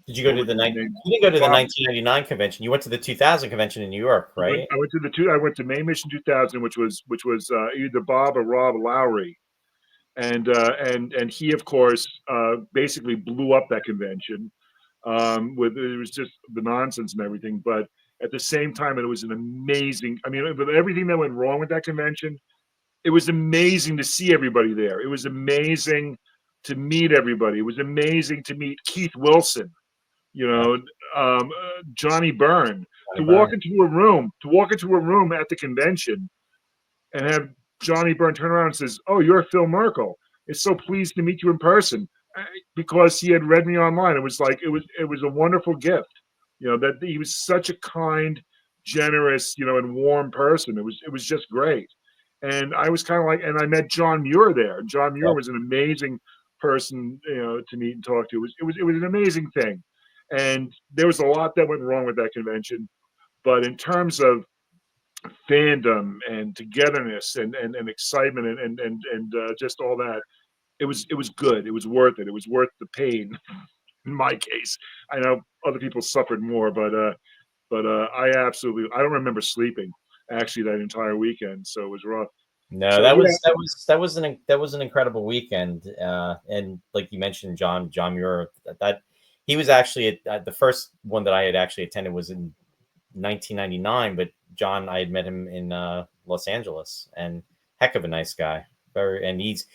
Did you go to the You didn't go to the 1999 convention. You went to the 2000 convention in New York, right? I went to Main Mission 2000, which was either Bob or Rob Lowry, and he, of course, basically blew up that convention. It was just the nonsense and everything, but at the same time, it was an amazing. I mean, with everything that went wrong with that convention, it was amazing to see everybody there. It was amazing to meet everybody. It was amazing to meet Keith Wilson, Johnny Byrne, to walk into a room at the convention and have Johnny Byrne turn around and says, "Oh, you're Phil Merkel. It's so pleased to meet you in person," because he had read me online. It was like it was a wonderful gift, that he was such a kind, generous, and warm person. It was just great. And I was kind of like, and I met John Muir there. John Muir was an amazing person, to meet and talk to. It was an amazing thing. And there was a lot that went wrong with that convention, but in terms of fandom and togetherness and excitement and just all that, it was good. It was worth it. It was worth the pain. In my case, I know other people suffered more, but I don't remember sleeping actually that entire weekend, so it was rough. No, So, that was an incredible weekend, and like you mentioned, John Muir, that he was actually at the first one that I had actually attended was in 1999, but John, I had met him in Los Angeles, and heck of a nice guy. And he's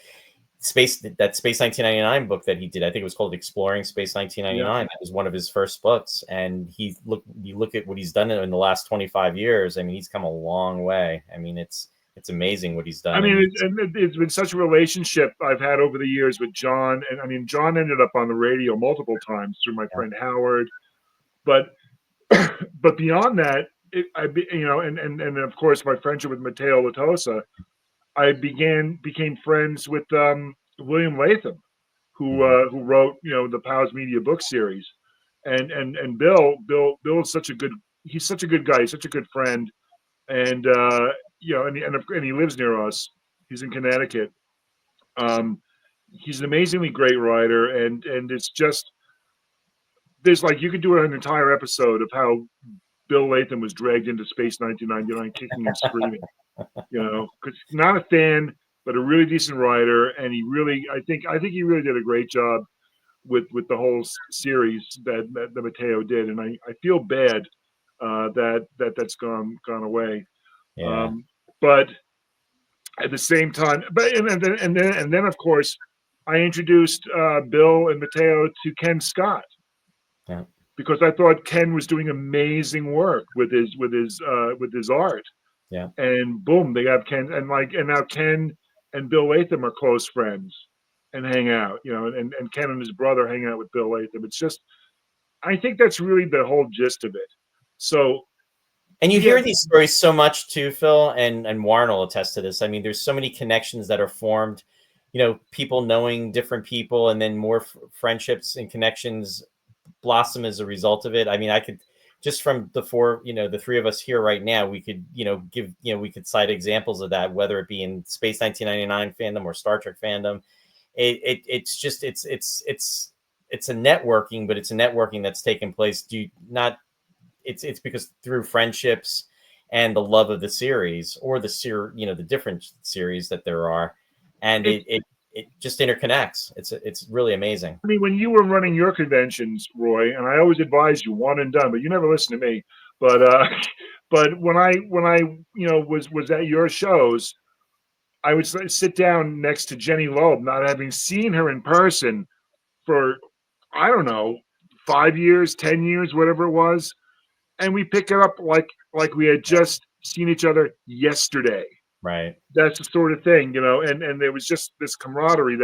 Space 1999 book that he did. I think it was called Exploring Space 1999. That was one of his first books, and you look at what he's done in the last 25 years. I mean, he's come a long way. I mean, it's amazing what he's done. I mean, it's been such a relationship I've had over the years with John, and I mean, John ended up on the radio multiple times through my friend Howard, but beyond that, and of course my friendship with Matteo Latosa, I became friends with William Latham, who wrote the Powers Media book series, and Bill is he's such a good guy, he's such a good friend, and and he lives near us. He's in Connecticut. He's an amazingly great writer, and it's just there's you could do an entire episode of how Bill Latham was dragged into Space 1999, kicking and screaming. Because not a fan, but a really decent writer, and I think he really did a great job with the whole series that Matteo did, and I feel bad that's gone away. Yeah. But at the same time, and then of course, I introduced Bill and Matteo to Ken Scott. Yeah. Because I thought Ken was doing amazing work with his art. Yeah. And boom, they have Ken, and now Ken and Bill Latham are close friends and hang out, and Ken and his brother hang out with Bill Latham. It's just, I think that's really the whole gist of it. So, and you hear these stories so much too, Phil, and Warren will attest to this. I mean, there's so many connections that are formed, people knowing different people, and then more friendships and connections blossom as a result of it. I mean, I could just from the three of us here right now, we could, we could cite examples of that, whether it be in Space 1999 fandom or Star Trek fandom. It's a networking, but it's a networking that's taken place it's because through friendships and the love of the series, or the different series that there are, and it just interconnects. It's really amazing. I mean, when you were running your conventions, Roy, and I always advise you one and done, but you never listen to me. But when I was at your shows, I would sit down next to Jenny Loeb, not having seen her in person for, I don't know, 5 years, 10 years, whatever it was, and we pick it up like we had just seen each other yesterday. Right. That's the sort of thing, and there was just this camaraderie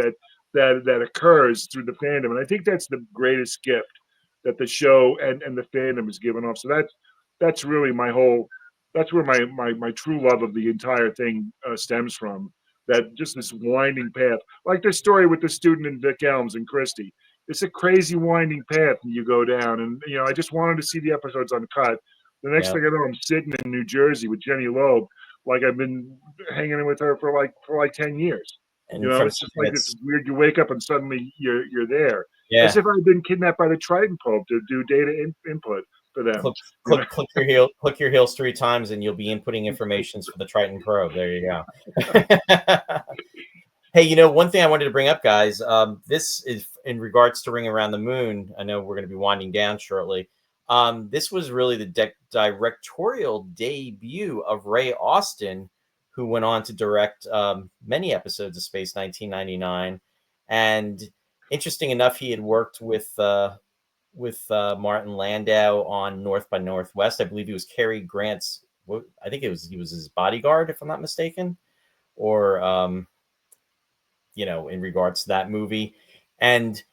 that occurs through the fandom, and I think that's the greatest gift that the show and the fandom has given off. So that's really that's where my true love of the entire thing stems from. That just this winding path, like the story with the student in Vic Elms and Christie. It's a crazy winding path, and you go down, and I just wanted to see the episodes uncut. The next thing I know, I'm sitting in New Jersey with Jenny Loeb, like I've been hanging with her for like 10 years. And it's just like this weird. You wake up and suddenly you're there. Yeah. As if I've been kidnapped by the Triton probe to do data input for them. Click your heels 3 times, and you'll be inputting informations for the Triton probe. There you go. Hey, one thing I wanted to bring up, guys. This is in regards to Ring Around the Moon. I know we're going to be winding down shortly. This was really the directorial debut of Ray Austin, who went on to direct many episodes of Space 1999. And interesting enough, he had worked with Martin Landau on North by Northwest. I believe he was Cary Grant's. I think he was his bodyguard, if I'm not mistaken, or in regards to that movie, and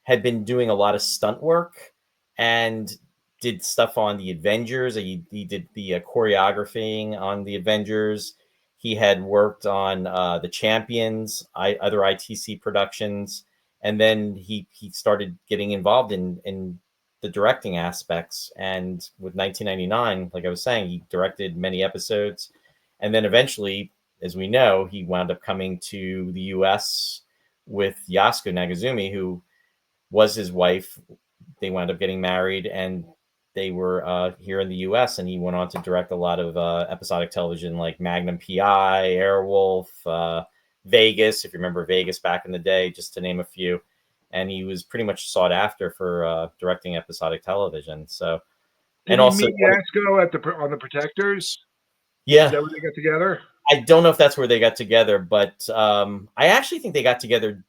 had been doing a lot of stunt work and did stuff on the Avengers. He did the choreographing on the Avengers. He had worked on the Champions, other ITC productions, and then he started getting involved in the directing aspects. And with 1999, like I was saying, he directed many episodes, and then eventually, as we know, he wound up coming to the U.S. with Yasuko Nagazumi, who was his wife. They wound up getting married, and they were here in the U.S., and he went on to direct a lot of episodic television like Magnum P.I., Airwolf, Vegas, if you remember Vegas back in the day, just to name a few. And he was pretty much sought after for directing episodic television. So Did And he also, meet Yaxko on the Protectors? Is yeah, that where they got together? I don't know if that's where they got together, but I actually think they got together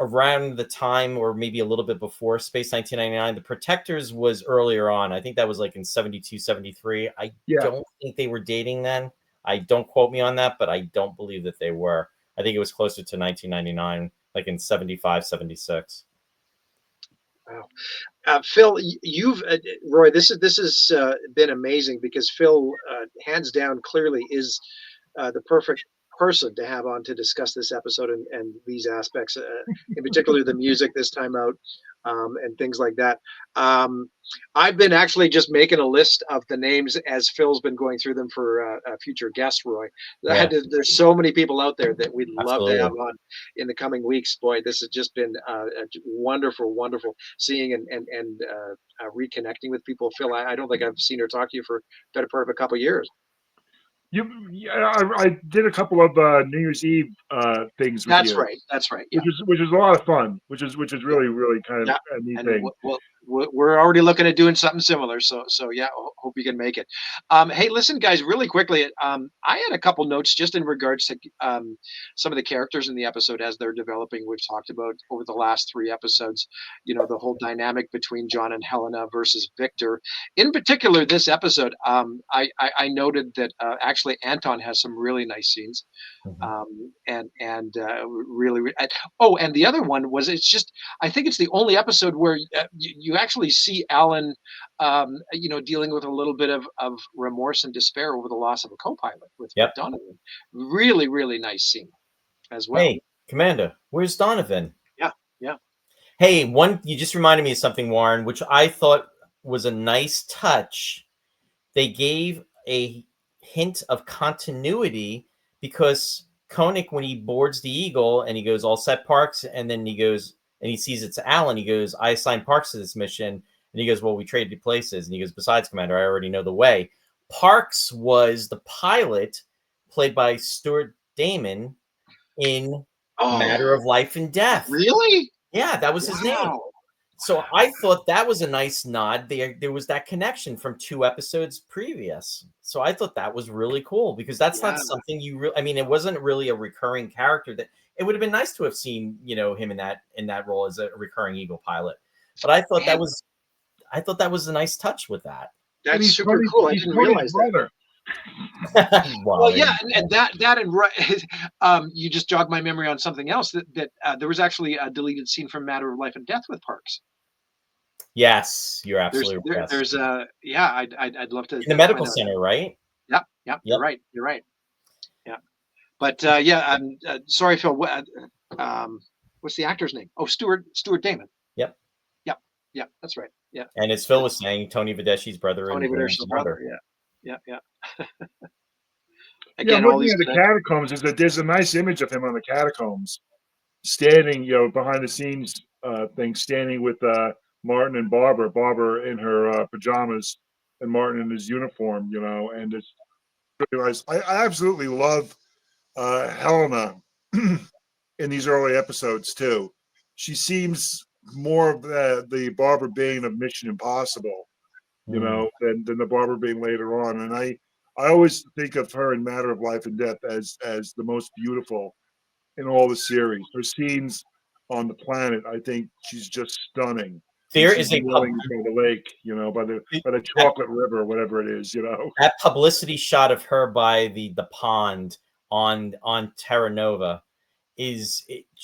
around the time or maybe a little bit before Space 1999. The Protectors was earlier on. I think that was like in 72, 73. I Yeah. don't think they were dating then. I don't quote me on that, but I don't believe that they were. I think it was closer to 1999, like in 75, 76. Wow. Phil, you've Roy. This has been amazing because Phil, hands down, clearly is the perfect person to have on to discuss this episode and these aspects, in particular the music this time out, and things like that. I've been actually just making a list of the names as Phil's been going through them for a future guest, Roy. Yeah, There's so many people out there that we'd love to have absolutely. on in the coming weeks. Boy, this has just been wonderful, wonderful seeing and reconnecting with people. Phil, I don't think I've seen or talked to you for better part of a couple of years. Yeah, I did a couple of New Year's Eve things with That's you, right. That's right. Yeah. which is a lot of fun, which is Yeah. really kind of Yeah. a neat And thing. we're already looking at doing something similar. So yeah, hope you can make it. Hey, listen, guys, really quickly. I had a couple notes just in regards to some of the characters in the episode as they're developing. We've talked about over the last three episodes. You know, the whole dynamic between John and Helena versus Victor. In particular, this episode, I noted that actually Anton has some really nice scenes. Mhm. Really, oh, and the other one was, it's just, I think it's the only episode where you actually see Alan, dealing with a little bit of remorse and despair over the loss of a co-pilot with Yep. Donovan. Really, really nice scene as well. Hey, Commander, where's Donovan? Yeah, yeah. Hey, you just reminded me of something, Warren, which I thought was a nice touch. They gave a hint of continuity because Koenig, when he boards the Eagle and he goes, all set, Parks, and then he goes and he sees it's Alan, he goes, I assigned Parks to this mission. And he goes, well, we traded places. And he goes, besides, Commander, I already know the way. Parks was the pilot played by Stuart Damon in Matter Oh, of Life and Death. really? Yeah, that was his name. Wow. So I thought that was a nice nod. There was that connection from 2 episodes previous. So I thought that was really cool because that's Yeah. not something you really. I mean, it wasn't really a recurring character. That it would have been nice to have seen, him in that role as a recurring Eagle pilot. But Man, I thought that was a nice touch with that. And that's super cool. I He's didn't Tony's realize that. brother. Well, Well, there yeah, you and go. that and you just jogged my memory on something else that there was actually a deleted scene from Matter of Life and Death with Parks. Yes, you're There's absolutely there, yes. there's a yeah, I'd love In the to medical find out. center, right? Yep, yep, you're Yep. right, you're right. Yeah, but yeah, I'm sorry, Phil. What's the actor's name? Oh, Stuart Damon. Yep. Yep, yep, that's right. Yeah, And as Phil was saying, Tony Vedeshi's brother Tony and Damon's Vader's brother. brother. Yeah, yeah, yeah. Yeah, I'm Again, all looking these at the connections. catacombs. Is that there's a nice image of him on the catacombs, standing, behind the scenes thing, standing with Martin and Barbara. Barbara in her pajamas, and Martin in his uniform. And it's really nice. I absolutely love Helena in these early episodes too. She seems more of the Barbara Bain of Mission Impossible, Mm. than the Barbara Bain later on. And I always think of her in Matter of Life and Death as the most beautiful in all the series. Her scenes on the planet, I think she's just stunning. When There she's is a kneeling by the lake, by the that chocolate river, whatever it is. that publicity shot of her by the pond on Terra Nova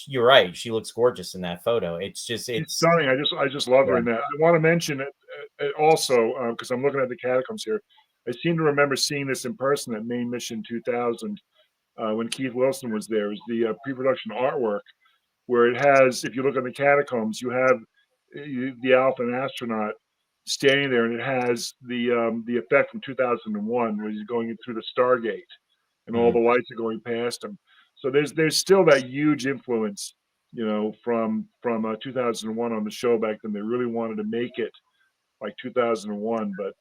you're right. She looks gorgeous in that photo. She's It's stunning. I just love her yeah. in that. I want to mention it also because I'm looking at the catacombs here. I seem to remember seeing this in person at Main Mission 2000 when Keith Wilson was there. It was the pre-production artwork where it has, if you look at the catacombs, you have the Alpha astronaut standing there, and it has the effect from 2001 where he's going through the Stargate, and all Mhm. the lights are going past him. So there's still that huge influence, from 2001 on the show back then. They really wanted to make it like 2001, but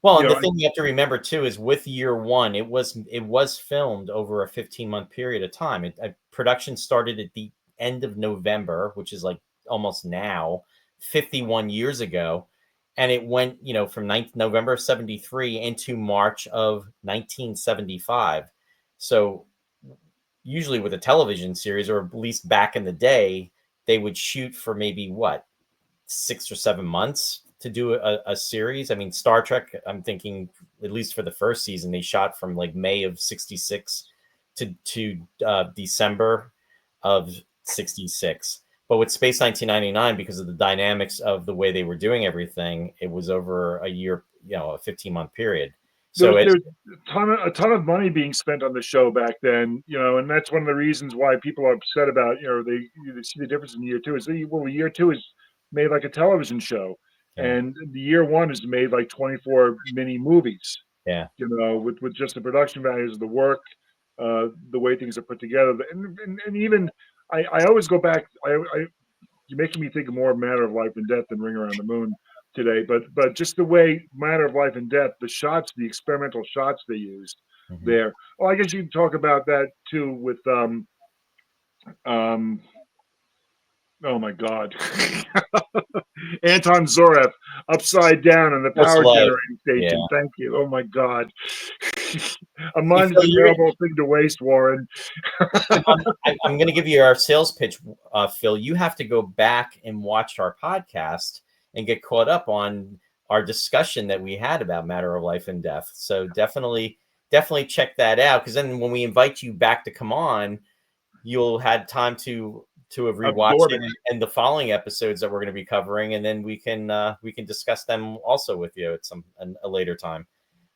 Well, you and know, the thing you have to remember too is with year one, it was filmed over a 15-month period of time. Production started at the end of November, which is like almost now, 51 years ago. and it went, from November of 73 into March of 1975. So usually with a television series, or at least back in the day, they would shoot for maybe 6 or 7 months to do a series. I mean, Star Trek, I'm thinking, at least for the first season, they shot from like May of 66 to December of 66. But with Space 1999, because of the dynamics of the way they were doing everything, it was over a year, a 15-month period. So there's a ton of money being spent on the show back then, and that's one of the reasons why people are upset about, they see the difference in year two. Is year two is made like a television show, and the year one is made like 24 mini movies. Yeah. With just the production values of the work, the way things are put together, and even I always go back. You're making me think of more Matter of Life and Death than Ring Around the Moon today, but just the way Matter of Life and Death, the experimental shots they used there. Well, I guess you can talk about that too with oh my God, Anton Zoref upside down in the power generating station. Yeah. Thank you. Oh my God, a mind is a terrible thing to waste, Warren. I'm going to give you our sales pitch, Phil. You have to go back and watch our podcast and get caught up on our discussion that we had about Matter of Life and Death. So definitely check that out, because then when we invite you back to come on, you'll have time to have rewatched it and the following episodes that we're going to be covering, and then we can discuss them also with you at a later time.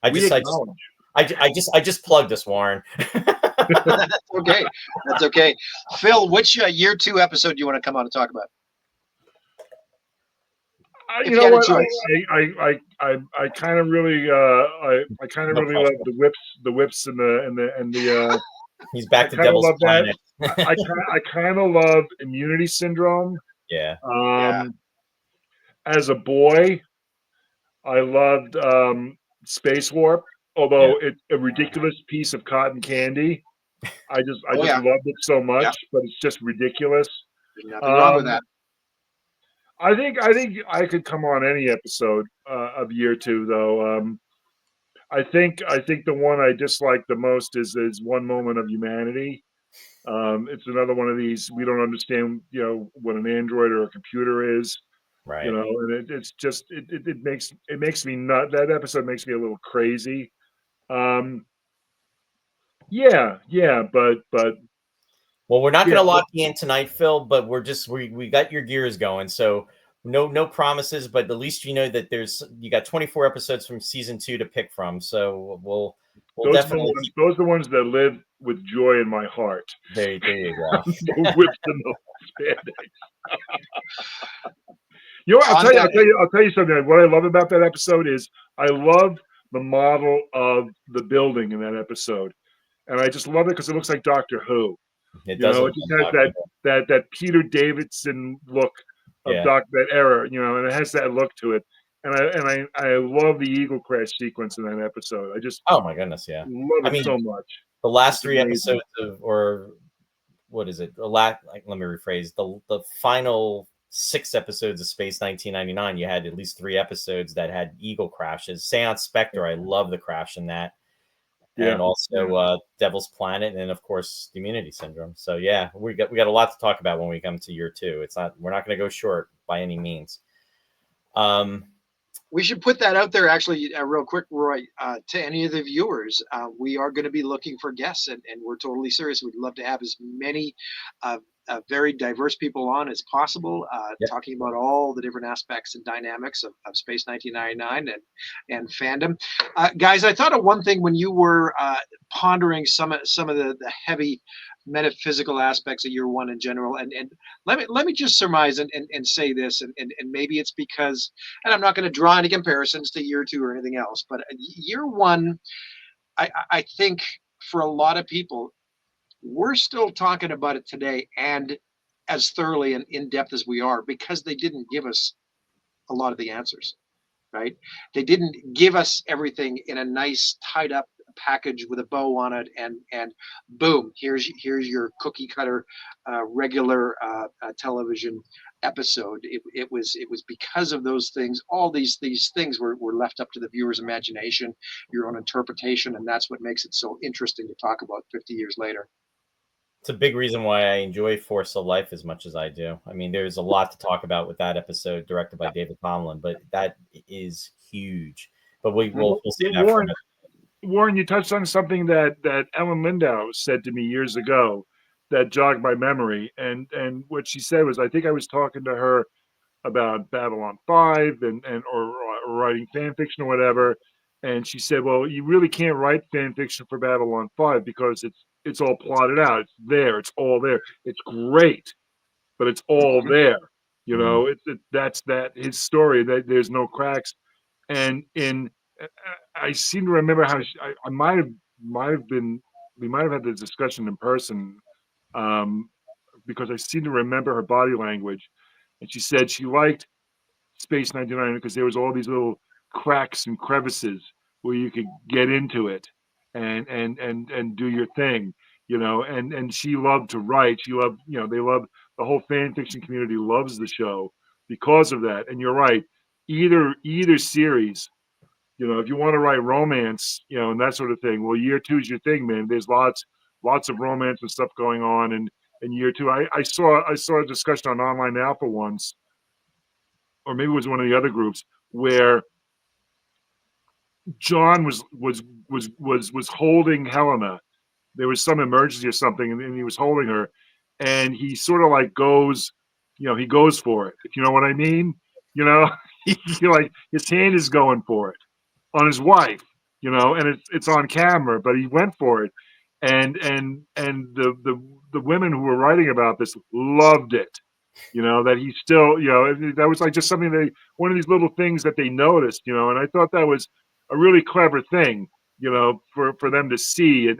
I just plugged this, Warren. That's okay. That's okay. Phil, which year two episode do you want to come on and talk about? You know what? I kind of really I kind of really love the whips and the He's back to Devil's Planet. I kind of love Immunity Syndrome. Yeah. As a boy, I loved Space Warp, although it's a ridiculous piece of cotton candy. I just loved it so much, but it's just ridiculous. There's nothing wrong with that. I think I could come on any episode of year two, though. I think the one I dislike the most is One Moment of Humanity. It's another one of these, we don't understand, what an android or a computer is, right? And it's just it makes me nut. That episode makes me a little crazy. But well, we're not going to lock you in tonight, Phil, but we got your gears going. So no promises, but at least you know that you got 24 episodes from season 2 to pick from. So we'll definitely. Those are the ones that live with joy in my heart. There you go. No whips and no Band-Aids. I'll tell you something. What I love about that episode is I love the model of the building in that episode, and I just love it because it looks like Doctor Who. It just has that Peter Davidson look of that era, and it has that look to it. And I love the Eagle Crash sequence in that episode. I just oh my goodness, love it so much. The last 3 episodes what is it? Let me rephrase. The final 6 episodes of Space 1999, you had at least 3 episodes that had Eagle crashes. Seance Spectre, I love the crash in that. And also Devil's Planet, and of course Immunity Syndrome. So we got a lot to talk about when we come to year 2. We're not going to go short by any means. We should put that out there actually real quick, Roy, to any of the viewers. We are going to be looking for guests, and we're totally serious. We'd love to have as many very diverse people on as possible, talking about all the different aspects and dynamics of Space 1999 and fandom. Guys, I thought of one thing when you were pondering some of the heavy metaphysical aspects of year 1 in general, and let me just surmise and say this, and maybe it's because, and I'm not going to draw any comparisons to year 2 or anything else, but year 1, I think for a lot of people, we're still talking about it today and as thoroughly and in depth as we are, because they didn't give us a lot of the answers, right? They didn't give us everything in a nice tied up package with a bow on it, and boom, here's your cookie cutter regular television episode. It was because of those things. All these things were left up to the viewer's imagination, your own interpretation, and that's what makes it so interesting to talk about 50 years later. It's a big reason why I enjoy Force of Life as much as I do. I mean, there's a lot to talk about with that episode directed by David Tomlin, but that is huge. But we'll see that for a minute. Warren, you touched on something that Ellen Lindau said to me years ago that jogged my memory. And what she said was, I think I was talking to her about Babylon 5 or writing fan fiction or whatever. And she said, well, you really can't write fan fiction for Babylon 5 because it's all plotted out. It's there. It's all there. It's great, but it's all there. You know, that's his story. That there's no cracks. And I seem to remember how I might have been. We might have had this discussion in person, because I seem to remember her body language, and she said she liked Space 99 because there was all these little cracks and crevices where you could get into it and do your thing, you know. And she loved to write. She loved, you know, the whole fan fiction community loves the show because of that. And you're right, either series. You know, if you want to write romance, you know, and that sort of thing, well, year 2 is your thing, man. There's lots of romance and stuff going on in year 2. I saw a discussion on Online Alpha once, or maybe it was one of the other groups, where John was holding Helena. There was some emergency or something, and he was holding her, and he sort of like goes, you know, he goes for it. If you know what I mean, you know, he like his hand is going for it on his wife, you know, and it's on camera, but he went for it, and the women who were writing about this loved it, you know, that he still, you know, that was like just something one of these little things that they noticed, you know, and I thought that was a really clever thing, you know, for them to see and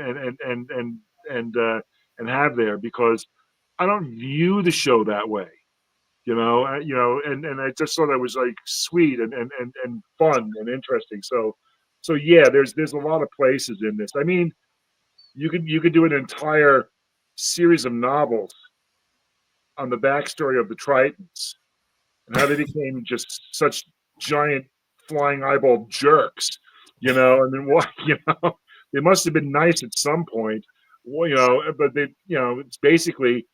have there, because I don't view the show that way. You know, and I just thought that was like sweet and fun and interesting. So yeah, there's a lot of places in this. I mean, you could do an entire series of novels on the backstory of the Tritons and how they became just such giant flying eyeball jerks, you know. And then what, you know, they must have been nice at some point, well, you know, but they, you know, it's basically,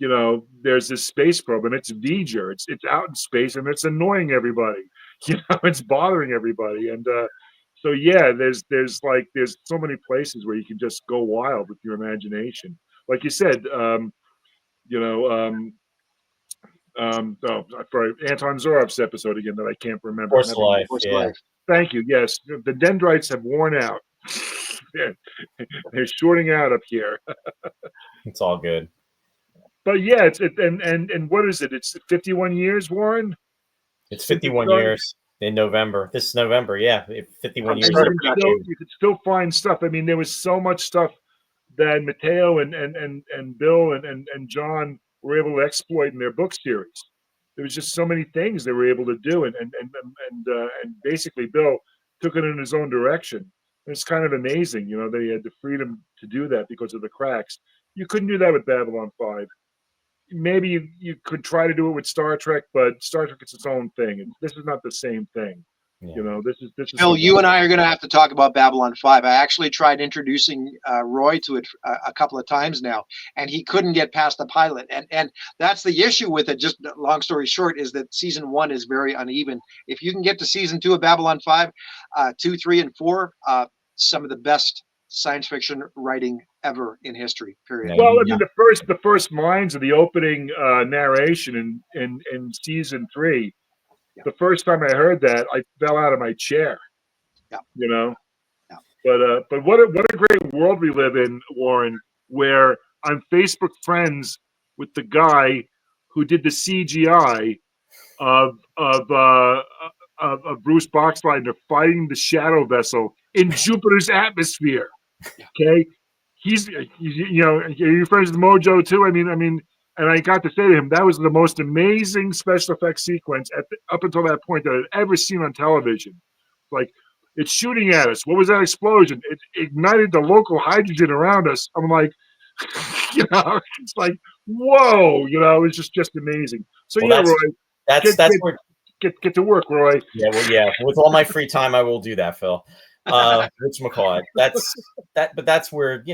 you know, there's this space probe and it's V'ger. It's out in space and it's annoying everybody. You know, it's bothering everybody. And so yeah, there's so many places where you can just go wild with your imagination. Like you said, you know, oh, for Anton Zorov's episode again that I can't remember. Force of Life, Force of yeah. Life. Thank you. Yes, the dendrites have worn out. They're shorting out up here. It's all good. But yeah, and what is it? It's 51 years, Warren. It's 51 years in November. This November, yeah, 51 years. You could still find stuff. I mean, there was so much stuff that Matteo and Bill and John were able to exploit in their book series. There was just so many things they were able to do, and basically Bill took it in his own direction. It's kind of amazing, you know, that he had the freedom to do that because of the cracks. You couldn't do that with Babylon 5. Maybe you could try to do it with Star Trek, but Star Trek is its own thing, and this is not the same thing. Yeah. You know, this is. Phil, you and I are going to have to talk about Babylon 5. I actually tried introducing Roy to it a couple of times now, and he couldn't get past the pilot. And that's the issue with it. Just long story short, is that season 1 is very uneven. If you can get to season 2 of Babylon 5, 2, 3, and 4, some of the best science fiction writing ever in history. Period. Well, I mean, the first lines of the opening narration in season 3. Yeah. The first time I heard that, I fell out of my chair. Yeah. You know. Yeah. But what a great world we live in, Warren, where I'm Facebook friends with the guy who did the CGI of Bruce Boxleitner fighting the shadow vessel in Jupiter's atmosphere. Okay, he's you know, you're friends with Mojo too. I mean, and I got to say to him, that was the most amazing special effects sequence up until that point that I'd ever seen on television. Like, it's shooting at us. What was that explosion? It ignited the local hydrogen around us. I'm like, it's like, whoa, it's just amazing. So Well, Roy, that's where get to work, Roy. Yeah, well, yeah. With all my free time, I will do that, Phil. Rich McCaw. But that's where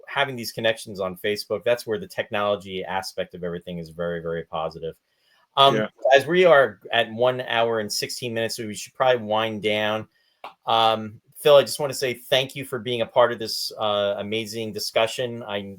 having these connections on Facebook. That's where the technology aspect of everything is very, very positive. As we are at 1 hour and 16 minutes, so we should probably wind down. Phil, I just want to say thank you for being a part of this amazing discussion. I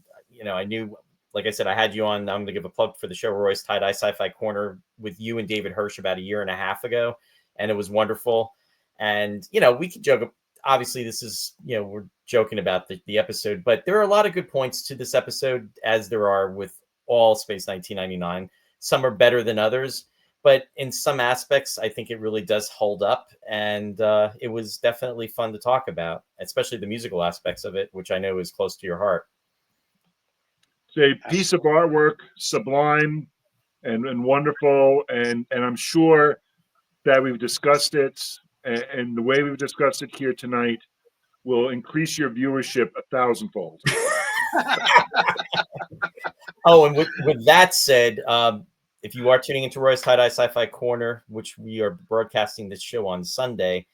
knew, like I said, I had you on. I'm going to give a plug for the show, Roy's Tie-Dye Sci-Fi Corner, with you and David Hirsch about 1.5 years ago, and it was wonderful. And we could joke. Obviously, this is we're joking about the episode, but there are a lot of good points to this episode, as there are with all Space 1999. Some are better than others, but in some aspects, I think it really does hold up. And it was definitely fun to talk about, especially the musical aspects of it, which I know is close to your heart. It's a piece of artwork, sublime and wonderful. And I'm sure that we've discussed it, and the way we've discussed it here tonight will increase your viewership 1,000-fold. Oh, and with that said, if you are tuning into Roy's Tie-Dye Sci-Fi Corner, which we are broadcasting this show on Sunday,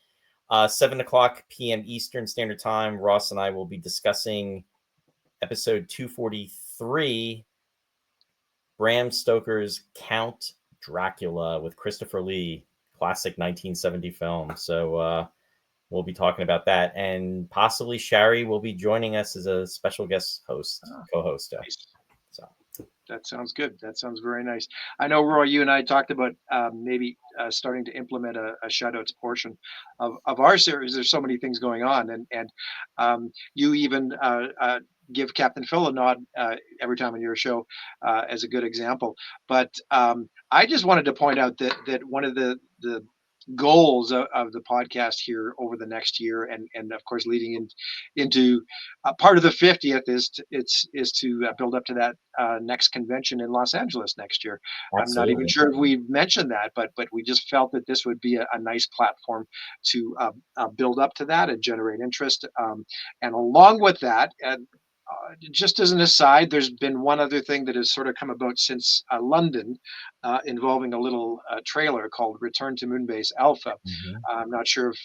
7:00 p.m. Eastern Standard Time, Ross and I will be discussing episode 243, Bram Stoker's Count Dracula with Christopher Lee, classic 1970 film. So we'll be talking about that, and possibly Shari will be joining us as a special guest host, co-host. Nice. So that sounds good. That sounds very nice. I know, Roy, you and I talked about maybe starting to implement a shoutouts portion of our series. There's so many things going on, and you even give Captain Phil a nod every time on your show as a good example. But I just wanted to point out that one of the goals of the podcast here over the next year, and of course leading into part of the 50th is to build up to that next convention in Los Angeles next year. Absolutely. I'm not even sure if we mentioned that, but we just felt that this would be a nice platform to build up to that and generate interest. And along with that, just as an aside, there's been one other thing that has sort of come about since London, involving a little trailer called Return to Moonbase Alpha. Mm-hmm. I'm not sure if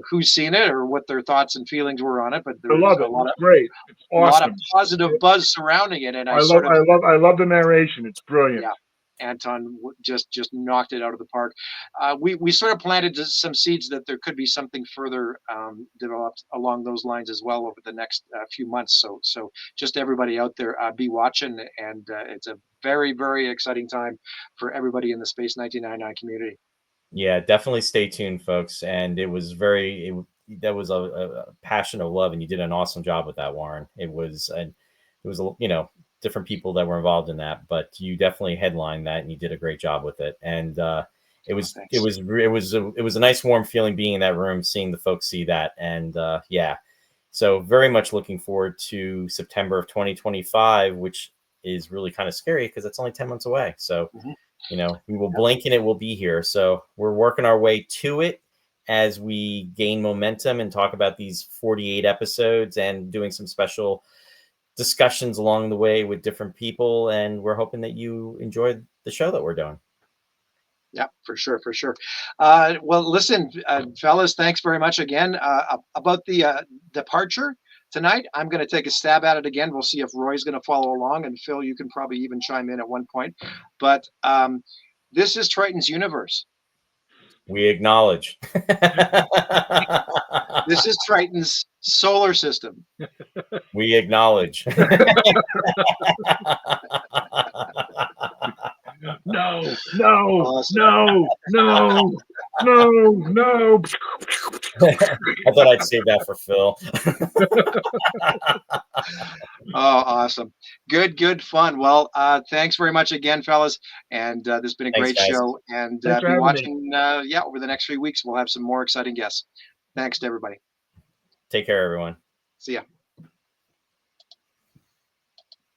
who's seen it or what their thoughts and feelings were on it, but there's a lot of great. It's awesome. A lot of positive buzz surrounding it, and I love the narration. It's brilliant. Yeah. Anton just knocked it out of the park. We sort of planted some seeds that there could be something further developed along those lines as well over the next few months. So just everybody out there, be watching, and it's a very, very exciting time for everybody in the Space 1999 community. Yeah, definitely stay tuned, folks. And it was that was a passion of love, and you did an awesome job with that, Warren. It was different people that were involved in that, but you definitely headlined that, and you did a great job with it. And it was a nice warm feeling being in that room, seeing the folks see that. And so very much looking forward to September of 2025, which is really kind of scary because it's only 10 months away. So we will blink and it will be here. So we're working our way to it as we gain momentum and talk about these 48 episodes and doing some special discussions along the way with different people, and we're hoping that you enjoyed the show that we're doing. Yeah, for sure. Well, listen, fellas, thanks very much again. About the departure tonight, I'm going to take a stab at it again. We'll see if Roy's going to follow along, and Phil, you can probably even chime in at one point. But this is Triton's universe. We acknowledge. This is Triton's solar system. We acknowledge. No. Awesome. No. I thought I'd save that for Phil. Oh, awesome. Good fun. Well, thanks very much again, fellas. And this has been a great show. And be watching, over the next 3 weeks, we'll have some more exciting guests. Thanks to everybody. Take care, everyone. See ya.